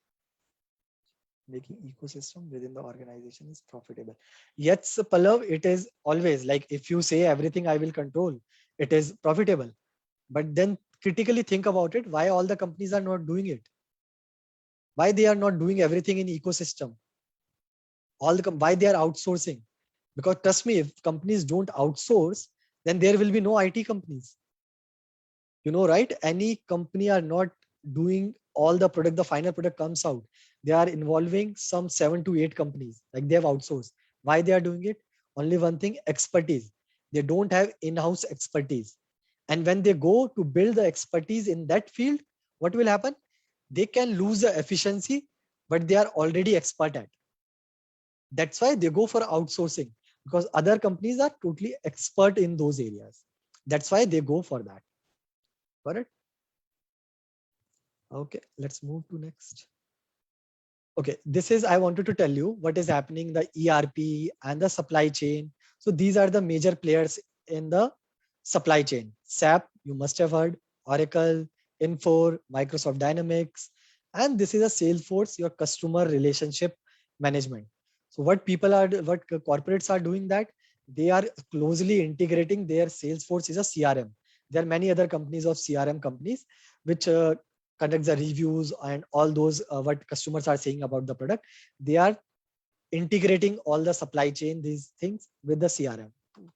Making ecosystem within the organization is profitable. Yes, Pallav, it is always like if you say everything I will control, it is profitable. But then critically think about it, why all the companies are not doing it? Why they are not doing everything in ecosystem? Why they are outsourcing? Because trust me, if companies don't outsource, then there will be no IT companies. You know, right? Any company are not doing all the product, the final product comes out. They are involving some 7 to 8 companies, like they have outsourced. Why they are doing it? Only one thing, expertise. They don't have in-house expertise. And when they go to build the expertise in that field, what will happen? They can lose the efficiency, but they are already expert at. That's why they go for outsourcing, because other companies are totally expert in those areas. That's why they go for that. Got it? Okay, let's move to next. Okay, this is, I wanted to tell you what is happening, the ERP and the supply chain. So these are the major players in the supply chain. SAP, you must have heard, Oracle, Infor, Microsoft Dynamics, and this is a Salesforce, your customer relationship management. So what corporates are doing, that they are closely integrating their Salesforce is a CRM. There are many other companies of CRM companies which conduct the reviews and all those what customers are saying about the product. They are integrating all the supply chain, these things with the CRM.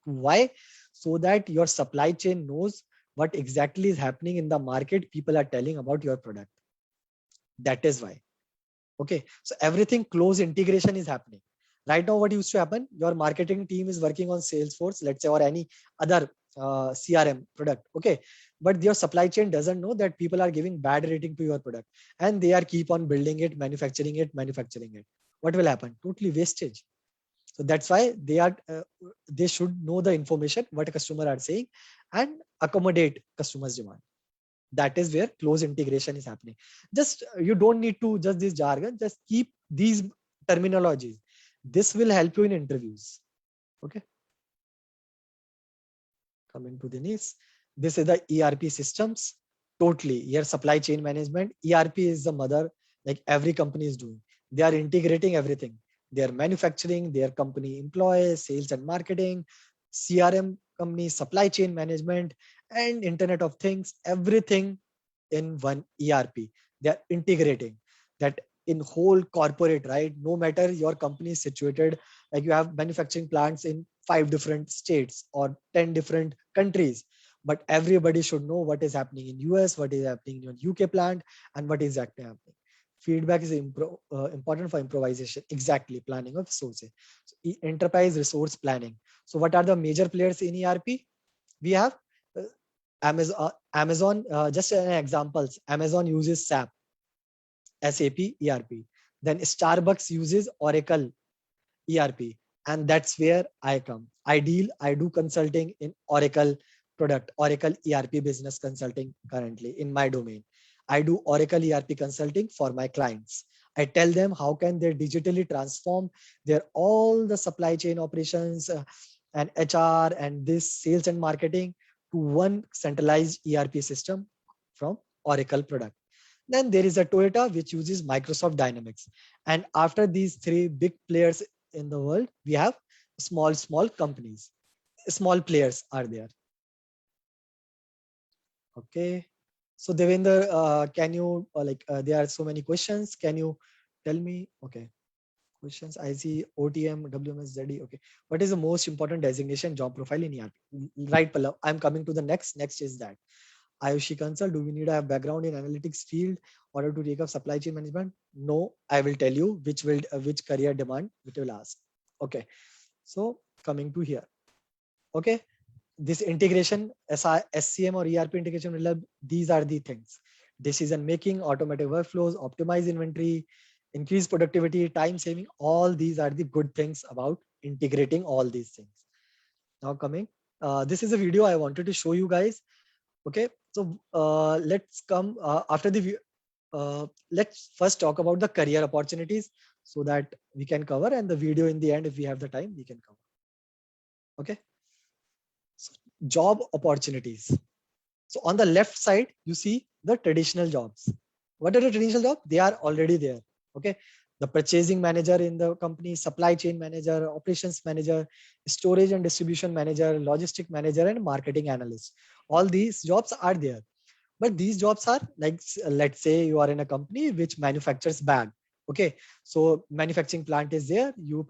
Why? So that your supply chain knows what exactly is happening in the market. People are telling about your product. That is why. Okay, so everything close integration is happening. Right now, what used to happen? Your marketing team is working on Salesforce, let's say, or any other CRM product. Okay, but your supply chain doesn't know that people are giving bad rating to your product, and they are keep on building it, manufacturing it. What will happen? Totally wastage. So that's why they should know the information what a customer are saying and accommodate customers' demand. That is where close integration is happening. Just you don't need to just this jargon, just keep these terminologies. This will help you in interviews. Okay. Coming to the next, this is the ERP systems. Totally, your supply chain management. ERP is the mother, like every company is doing. They are integrating everything. Their manufacturing, their company employees, sales and marketing, CRM company, supply chain management, and Internet of Things, everything in one ERP. They are integrating that in whole corporate, right? No matter your company is situated, like you have manufacturing plants in 5 different states or 10 different countries, but everybody should know what is happening in US, what is happening in your UK plant, and what is exactly happening. Feedback is important for improvisation. Exactly, planning of sources. So, enterprise resource planning. So what are the major players in ERP? We have Amazon, just an examples. Amazon uses SAP ERP. Then Starbucks uses Oracle ERP. And that's where I come. I do consulting in Oracle product, Oracle ERP business consulting currently in my domain. I do Oracle ERP consulting for my clients. I tell them how can they digitally transform their all the supply chain operations and HR and this sales and marketing to one centralized ERP system from Oracle product. Then there is a Toyota which uses Microsoft Dynamics. And after these 3 big players in the world, we have small companies. Small players are there. Okay. So Devender, can you there are so many questions. Can you tell me? Okay. Questions. I see OTM, WMS, ZD. Okay. What is the most important designation job profile in ERP? Right, Pallav. I'm coming to the next. Next is that. Ayushi Consult, do we need to have background in analytics field in order to take up supply chain management? No, I will tell you which career demand it will ask. Okay. So coming to here. Okay. This integration, SCM or ERP integration, these are the things. Decision making, automatic workflows, optimize inventory, increase productivity, time saving. All these are the good things about integrating all these things. Now coming, this is a video I wanted to show you guys. Okay, so let's come after the let's first talk about the career opportunities so that we can cover, and the video in the end, if we have the time, we can cover. Okay. Job opportunities. So on the left side, you see the traditional jobs. What are the traditional jobs? They are already there. Okay. The purchasing manager in the company, supply chain manager, operations manager, storage and distribution manager, logistic manager, and marketing analyst. All these jobs are there. But these jobs are like, let's say you are in a company which manufactures bag. Okay, so manufacturing plant is there. You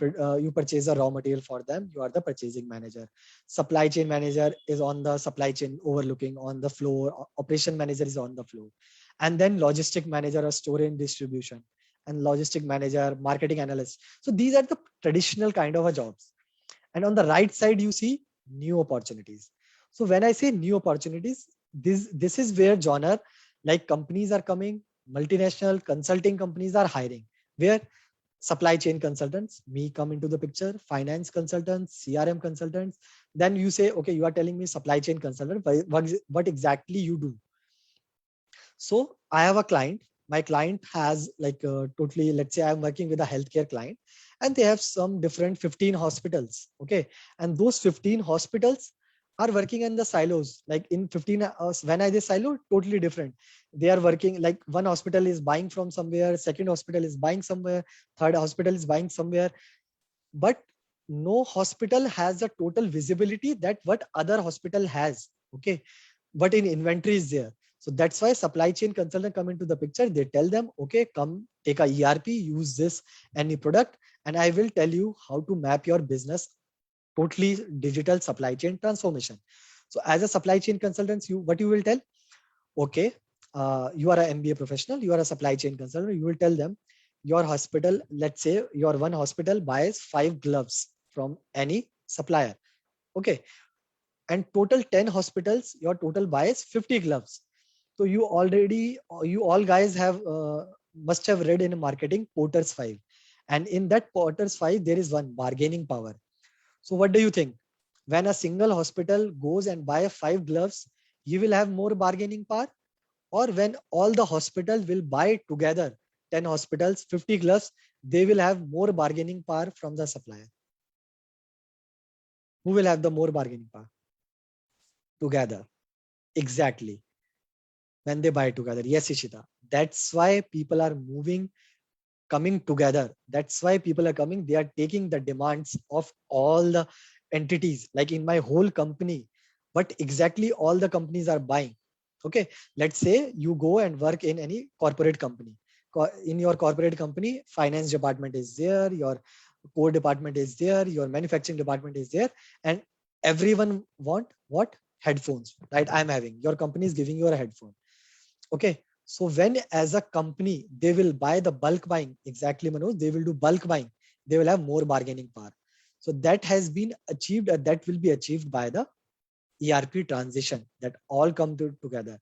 purchase a raw material for them. You are the purchasing manager. Supply chain manager is on the supply chain, overlooking on the floor. Operation manager is on the floor, and then logistic manager or store and distribution, and logistic manager, marketing analyst. So these are the traditional kind of a jobs. And on the right side, you see new opportunities. So when I say new opportunities, this is where genre like companies are coming. Multinational consulting companies are hiring, where supply chain consultants, me come into the picture, finance consultants, CRM consultants. Then you say, okay, you are telling me supply chain consultant, what exactly you do? So I have a client. My client has like totally, let's say I'm working with a healthcare client, and they have some different 15 hospitals. Okay. And those 15 hospitals are working in the silos, like in 15 when I say silo, totally different. They are working like one hospital is buying from somewhere, second hospital is buying somewhere, third hospital is buying somewhere, but no hospital has a total visibility that what other hospital has. Okay, but in inventory is there. So that's why supply chain consultant come into the picture. They tell them, okay, come take a ERP, use this any product, and I will tell you how to map your business totally digital supply chain transformation. So as a supply chain consultant, what you will tell? Okay, you are an MBA professional, you are a supply chain consultant. You will tell them your hospital, let's say your one hospital buys 5 gloves from any supplier. Okay, and total 10 hospitals, your total buys 50 gloves. So you all guys have must have read in marketing Porter's 5, and in that Porter's 5 there is one bargaining power. So what do you think? When a single hospital goes and buy 5 gloves, you will have more bargaining power? Or when all the hospital will buy together, 10 hospitals, 50 gloves, they will have more bargaining power from the supplier? Who will have the more bargaining power? Together. Exactly. When they buy together. Yes, Ishita. That's why people are moving, coming together. That's why people are coming. They are taking the demands of all the entities, like in my whole company, what exactly all the companies are buying. Okay, let's say you go and work in any corporate company. In your corporate company, finance department is there, your core department is there, your manufacturing department is there, and everyone want what? Headphones, right? I'm having, your company is giving you a headphone. Okay, so when as a company, they will buy the bulk buying, exactly Manoj, they will do bulk buying, they will have more bargaining power. So that has been achieved, that will be achieved by the ERP transition, that all come together.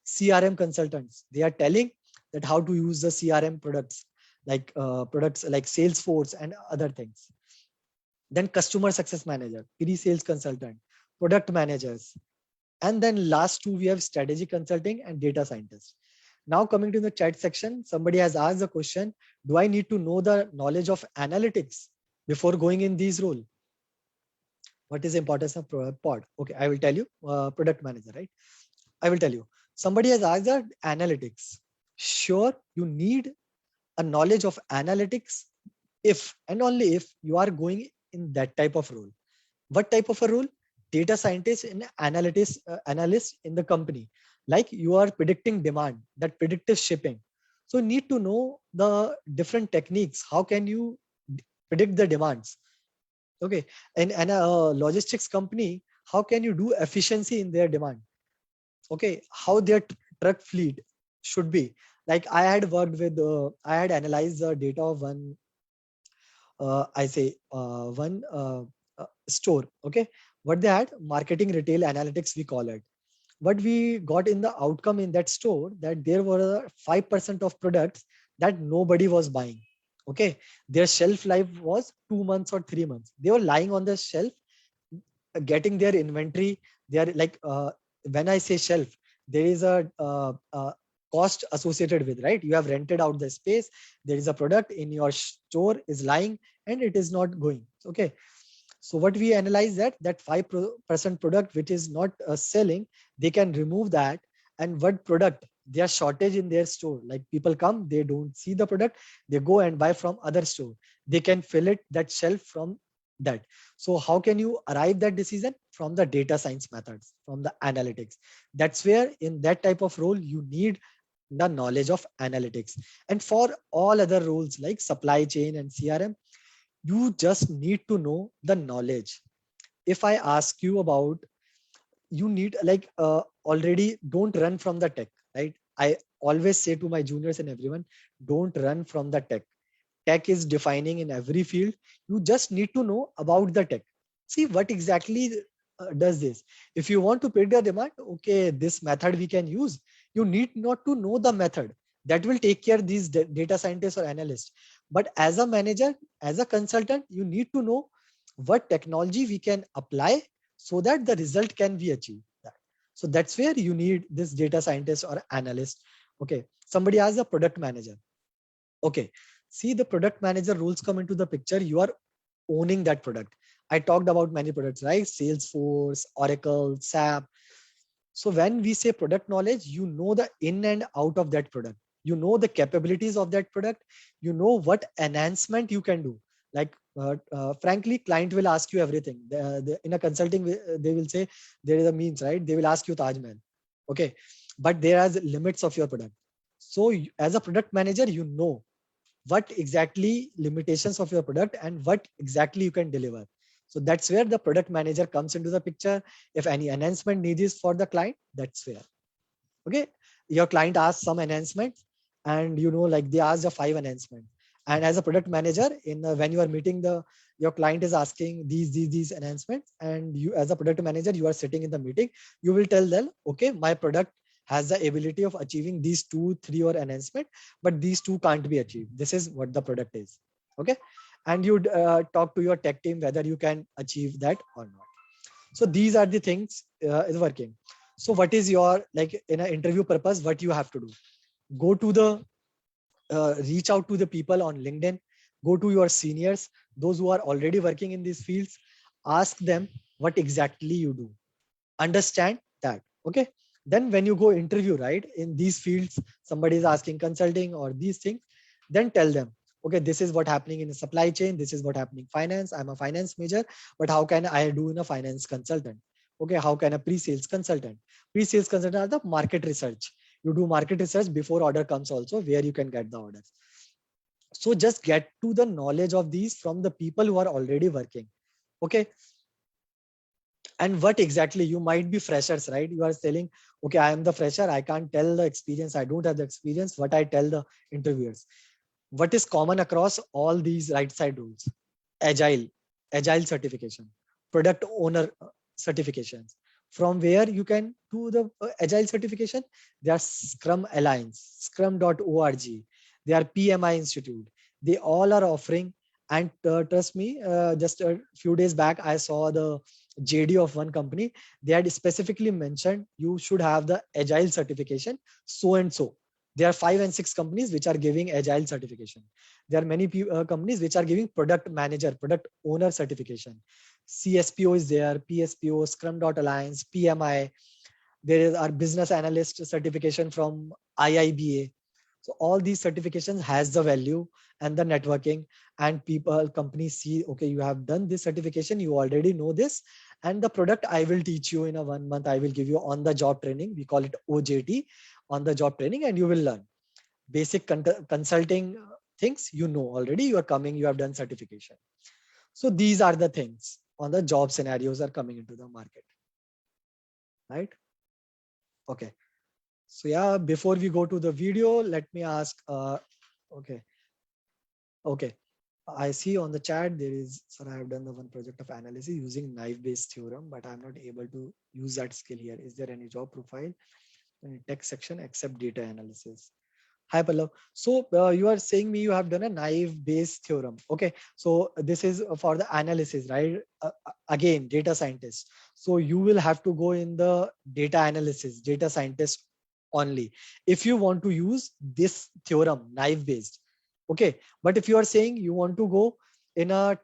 CRM consultants, they are telling that how to use the CRM products like Salesforce and other things. Then customer success manager, pre-sales consultant, product managers. And then last two, we have strategy consulting and data scientists. Now coming to the chat section, somebody has asked the question, do I need to know the knowledge of analytics before going in these role? What is the importance of pod? Okay, I will tell you, product manager, right? I will tell you. Somebody has asked that analytics. Sure, you need a knowledge of analytics if and only if you are going in that type of role. What type of a role? Data scientist and analyst in the company. like you are predicting demand, that predictive shipping. So you need to know the different techniques. How can you predict the demands? Okay. And a logistics company, how can you do efficiency in their demand? Okay. How their truck fleet should be. Like I had worked with, I had analyzed the data of one, one store. Okay. What they had, marketing retail analytics, we call it. What we got in the outcome in that store, that there were 5% of products that nobody was buying. Okay. Their shelf life was 2 months or 3 months. They were lying on the shelf, getting their inventory. They are like, when I say shelf, there is a cost associated with, right? You have rented out the space. There is a product in your store is lying and it is not going. Okay. So what we analyze that 5% product which is not selling, they can remove that. And what product they are shortage in their store, like people come, they don't see the product, they go and buy from other store, they can fill it that shelf from that. So how can you arrive that decision? From the data science methods, from the analytics. That's where in that type of role you need the knowledge of analytics. And for all other roles like supply chain and CRM, you just need to know the knowledge. If I ask you about, you need like already don't run from the tech, right? I always say to my juniors and everyone, don't run from the tech. Tech is defining in every field. You just need to know about the tech. See what exactly does this. If you want to predict the demand, okay, this method we can use. You need not to know the method. That will take care these data scientists or analysts. But as a manager, as a consultant, you need to know what technology we can apply so that the result can be achieved. So that's where you need this data scientist or analyst. Okay. Somebody as a product manager. Okay. See, the product manager rules come into the picture. You are owning that product. I talked about many products, right? Salesforce, Oracle, SAP. So when we say product knowledge, you know the in and out of that product. You know the capabilities of that product. You know what enhancement you can do. Like, frankly, client will ask you everything. In a consulting, they will say there is a means, right? They will ask you Taj Mahal. Okay. But there are limits of your product. So as a product manager, you know what exactly limitations of your product and what exactly you can deliver. So that's where the product manager comes into the picture. If any enhancement need is for the client, that's where. Okay. Your client asks some enhancement and you know, like they asked a 5 enhancement. And as a product manager, when you are meeting your client is asking these enhancements, and you as a product manager, you are sitting in the meeting, you will tell them, okay, my product has the ability of achieving these 2, 3 or enhancement, but these 2 can't be achieved. This is what the product is. Okay. And you talk to your tech team whether you can achieve that or not. So these are the things is working. So what is your, like in an interview purpose, what you have to do? Go to the reach out to the people on LinkedIn, go to your seniors, those who are already working in these fields, ask them what exactly you do. Understand that. Okay. Then when you go interview, right, in these fields, somebody is asking consulting or these things, then tell them, okay, this is what happening in the supply chain. This is what happening finance. I'm a finance major, but how can I do in a finance consultant? Okay. How can a pre-sales consultant? Pre-sales consultant are the market research. You do market research before order comes also, where you can get the orders. So just get to the knowledge of these from the people who are already working. Okay. And what exactly, you might be freshers, right? You are telling, okay, I am the fresher. I can't tell the experience. I don't have the experience. What I tell the interviewers, what is common across all these right side rules? Agile certification, product owner certifications. From where you can do the agile certification, there are Scrum Alliance, scrum.org, they are PMI Institute. They all are offering. And trust me, just a few days back, I saw the JD of one company. They had specifically mentioned you should have the agile certification so and so. There are 5 and 6 companies which are giving agile certification. There are many companies which are giving product manager, product owner certification. CSPO is there, PSPO, Scrum.Alliance, PMI. There is our business analyst certification from IIBA. So all these certifications has the value and the networking, and people, companies see, okay, you have done this certification, you already know this, and the product I will teach you in a 1 month. I will give you on the job training. We call it OJT, on the job training, and you will learn basic consulting things. You know already. You are coming. You have done certification. So these are the things on the job scenarios are coming into the market, right? Okay. So yeah, before we go to the video, let me ask, okay. I see on the chat there is, sir, I have done the one project of analysis using Naive-Bayes theorem, but I'm not able to use that skill here. Is there any job profile in text section except data analysis? Hi, Pallav. So you are saying me you have done a Naive-Bayes theorem. Okay. So this is for the analysis, right? Again, data scientist. So you will have to go in the data analysis, data scientist only. If you want to use this theorem, Naive-Bayes. Okay. But if you are saying you want to go in a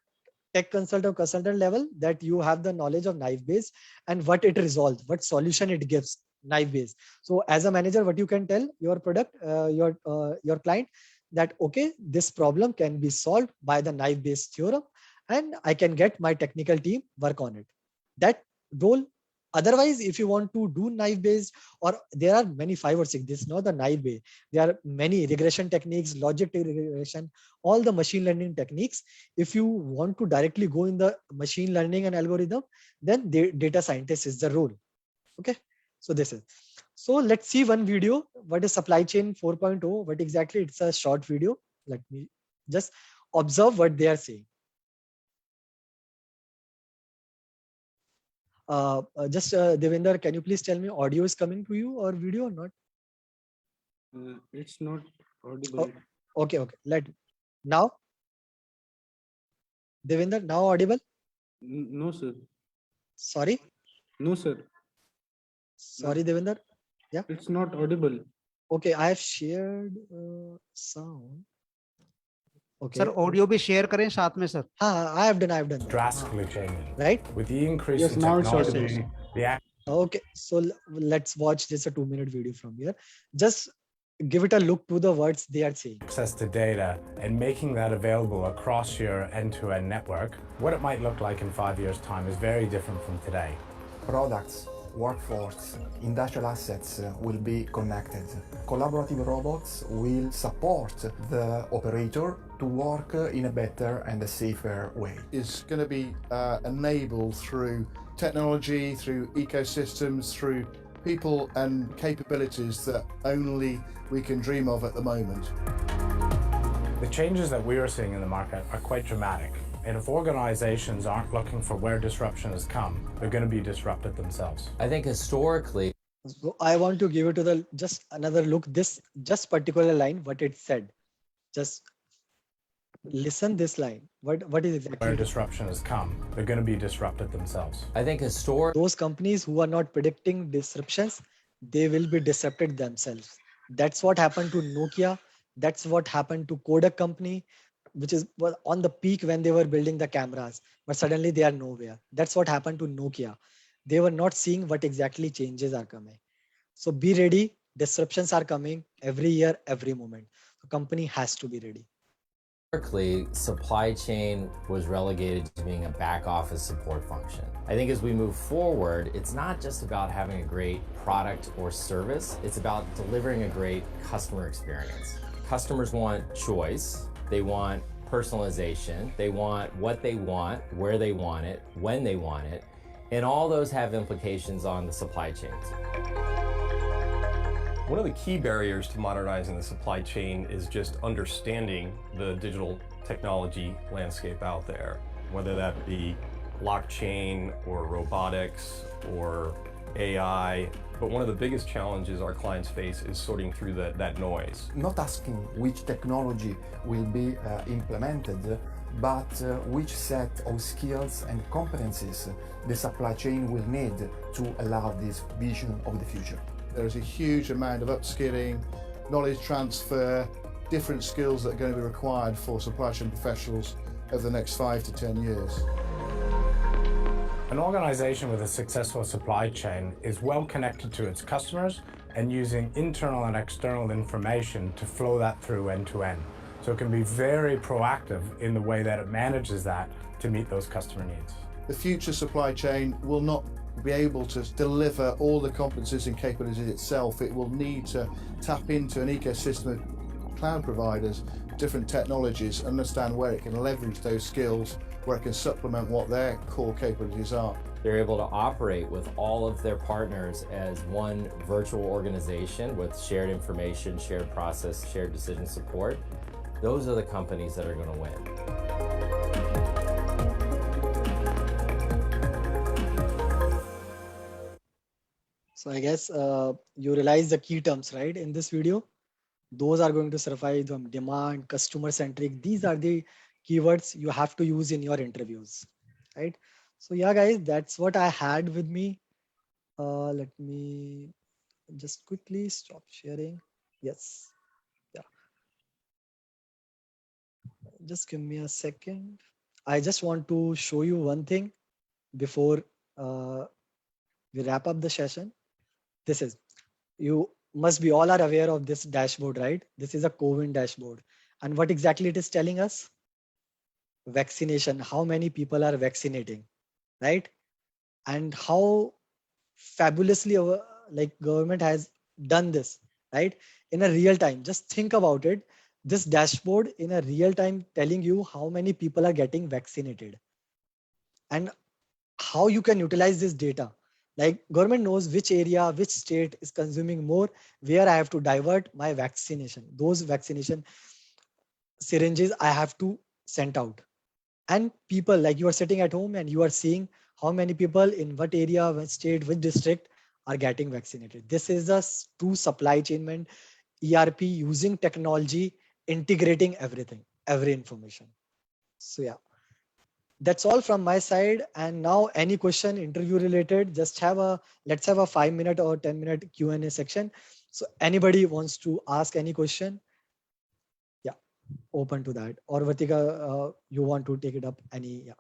tech consultant level, that you have the knowledge of Naive-Bayes and what it resolves, what solution it gives, Naive-Bayes. So as a manager, what you can tell your product, your client, that okay, this problem can be solved by the Naive-Bayes theorem, and I can get my technical team work on it. That role. Otherwise, if you want to do Naive-Bayes, or there are many 5 or 6, this is not the Naive-Bayes. There are many regression techniques, logic regression, all the machine learning techniques. If you want to directly go in the machine learning and algorithm, then data scientist is the role. Okay. So this is, so let's see one video. What is supply chain 4.0? What exactly? It's a short video. Let me just observe what they are saying. Devinder, can you please tell me audio is coming to you or video or not? It's not audible. Okay. Now, Devinder, now audible? No, sir. Sorry? No, sir. Sorry, Devinder. Yeah. It's not audible. Okay, I have shared sound. Okay. Sir, audio भी share करें साथ में, sir. I have done. Drastically changing. Right? With the increase Yes, in now it's technology, Okay, so let's watch this a 2-minute video from here. Just give it a look to the words they are saying. access to data and making that available across your end-to-end network, what it might look like in 5 years' time is very different from today. Products, workforce, industrial assets will be connected. Collaborative robots will support the operator to work in a better and a safer way. Is going to be enabled through technology, through ecosystems, through people and capabilities that only we can dream of at the moment. The changes that we are seeing in the market are quite dramatic. And if organizations aren't looking for where disruption has come, they're going to be disrupted themselves. I think historically, So I want to give it to the just another look. This just particular line, what it said. Just listen this line. What is exactly? Where disruption has come, they're going to be disrupted themselves. I think historically, Those companies who are not predicting disruptions, they will be disrupted themselves. That's what happened to Nokia. That's what happened to Kodak company, which is on the peak when they were building the cameras, but suddenly they are nowhere. That's what happened to Nokia. They were not seeing what exactly changes are coming. So be ready. Disruptions are coming every year, every moment. The company has to be ready. supply chain was relegated to being a back office support function. I think as we move forward, it's not just about having a great product or service, it's about delivering a great customer experience. Customers want choice, they want personalization, they want what they want, where they want it, when they want it, and all those have implications on the supply chains. One of the key barriers to modernizing the supply chain is just understanding the digital technology landscape out there, whether that be blockchain or robotics or AI. But one of the biggest challenges our clients face is sorting through that noise. Not asking which technology will be implemented, but which set of skills and competencies the supply chain will need to allow this vision of the future. There's a huge amount of upskilling, knowledge transfer, different skills that are going to be required for supply chain professionals over the next 5 to 10 years. An organization with a successful supply chain is well connected to its customers and using internal and external information to flow that through end to end. So it can be very proactive in the way that it manages that to meet those customer needs. The future supply chain will not be able to deliver all the competencies and capabilities itself. It will need to tap into an ecosystem of cloud providers, different technologies, understand where it can leverage those skills, where it can supplement what their core capabilities are. They're able to operate with all of their partners as one virtual organization with shared information, shared process, shared decision support. Those are the companies that are going to win. So I guess you realize the key terms, right, in this video. Those are going to survive them: demand, customer centric. These are the keywords you have to use in your interviews, right? So yeah, guys, that's what I had with me. Let me just quickly stop sharing. Yes. Yeah. Just give me a second. I just want to show you one thing before we wrap up the session. This is, you must be all are aware of this dashboard, right? This is a COVID dashboard. And what exactly it is telling us? Vaccination, how many people are vaccinating, right? And how fabulously our government has done this, right? In a real time. Just think about it. This dashboard in a real time telling you how many people are getting vaccinated and how you can utilize this data. Like government knows which area, which state is consuming more, where I have to divert my vaccination. Those vaccination syringes I have to send out. And people, like you are sitting at home and you are seeing how many people in what area, which state, which district are getting vaccinated. This is a true supply chain man, ERP using technology, integrating everything, every information. So yeah. That's all from my side. And now any question interview related, just let's have a 5-minute or 10-minute Q&A section. So anybody wants to ask any question? Yeah, open to that. Or Vatika, you want to take it up? Yeah.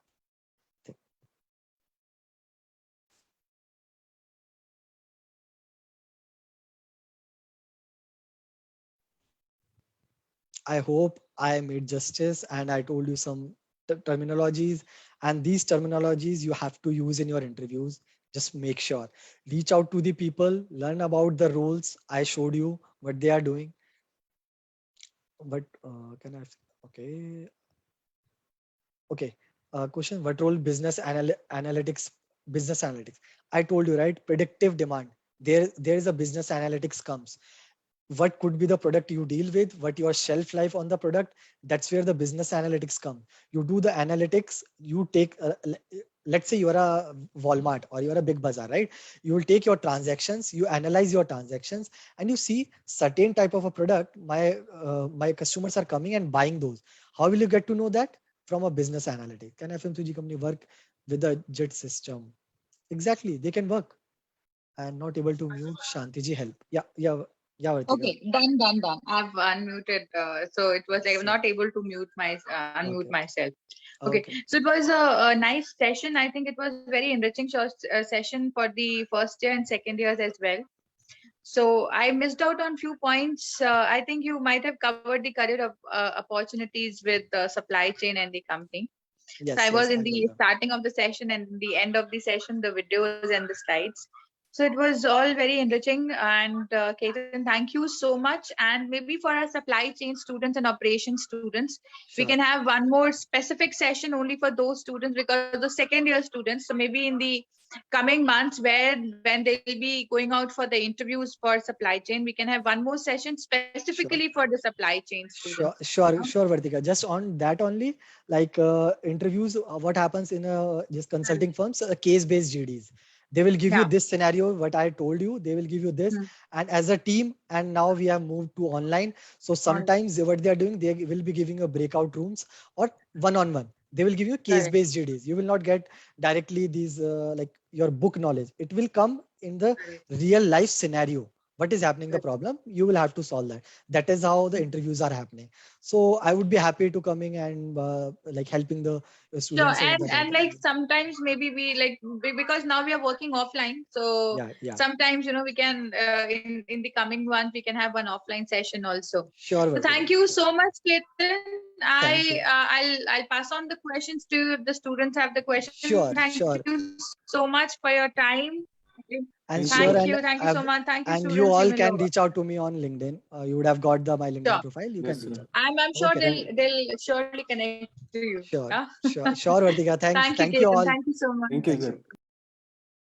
I hope I made justice and I told you some terminologies, and these terminologies you have to use in your interviews. Just make sure, reach out to the people, learn about the roles I showed you, what they are doing. But okay. Question, what role business analytics? I told you, right? Predictive demand. There is a business analytics comes. What could be the product you deal with, what your shelf life on the product, that's where the business analytics come. You do the analytics, you take, let's say you are a Walmart or you are a Big Bazaar, right? You will take your transactions, you analyze your transactions and you see certain type of a product, my customers are coming and buying those. How will you get to know that? From a business analytic. Can FMCG company work with the JIT system? Exactly, they can work. And not able to mute. Shantiji, help. Yeah, Vartika. Okay, done. I've unmuted. So it was like I'm not able to unmute myself. Okay. So it was a nice session. I think it was very enriching session for the first year and second years as well. So I missed out on few points. I think you might have covered the career opportunities with the supply chain and the company. Yes, so I was in the starting of the session and the end of the session, the videos and the slides. So it was all very enriching. And Ketan, thank you so much. And maybe for our supply chain students and operations students, we can have one more specific session only for those students, because the second year students. So maybe in the coming months, when they will be going out for the interviews for supply chain, we can have one more session specifically for the supply chain students. Sure, Vartika. Just on that only, like interviews, what happens in this consulting firms, case-based GDs. They will give you this scenario, what I told you, they will give you this. And as a team, and now we have moved to online. So sometimes what they are doing, they will be giving you breakout rooms or one-on-one. They will give you case-based GDs. You will not get directly these like your book knowledge. It will come in the real life scenario. what is happening, the problem, you will have to solve that. That is how the interviews are happening. So I would be happy to coming and like helping the Sure, students. in and that and like interview. sometimes maybe because now we are working offline, so Yeah. sometimes we can in the coming month we can have one offline session also. Sure. So Vartika. thank you so much, Ketan. Thank you. I'll pass on the questions to the students. Have the questions. Sure, Thank sure. you so much for your time. And Thank sure, you. Thank you so much. Thank you, and students. you all will can over. reach out to me on LinkedIn. You would have got my LinkedIn Sure. profile. You Yes, can reach sir. out. I'm sure Okay. they'll surely connect to you. Sure, Yeah? sure, Vartika. Thanks. Thank you, Thank you Ketan. all. Thank you so much. Thank you, Thank sir. you.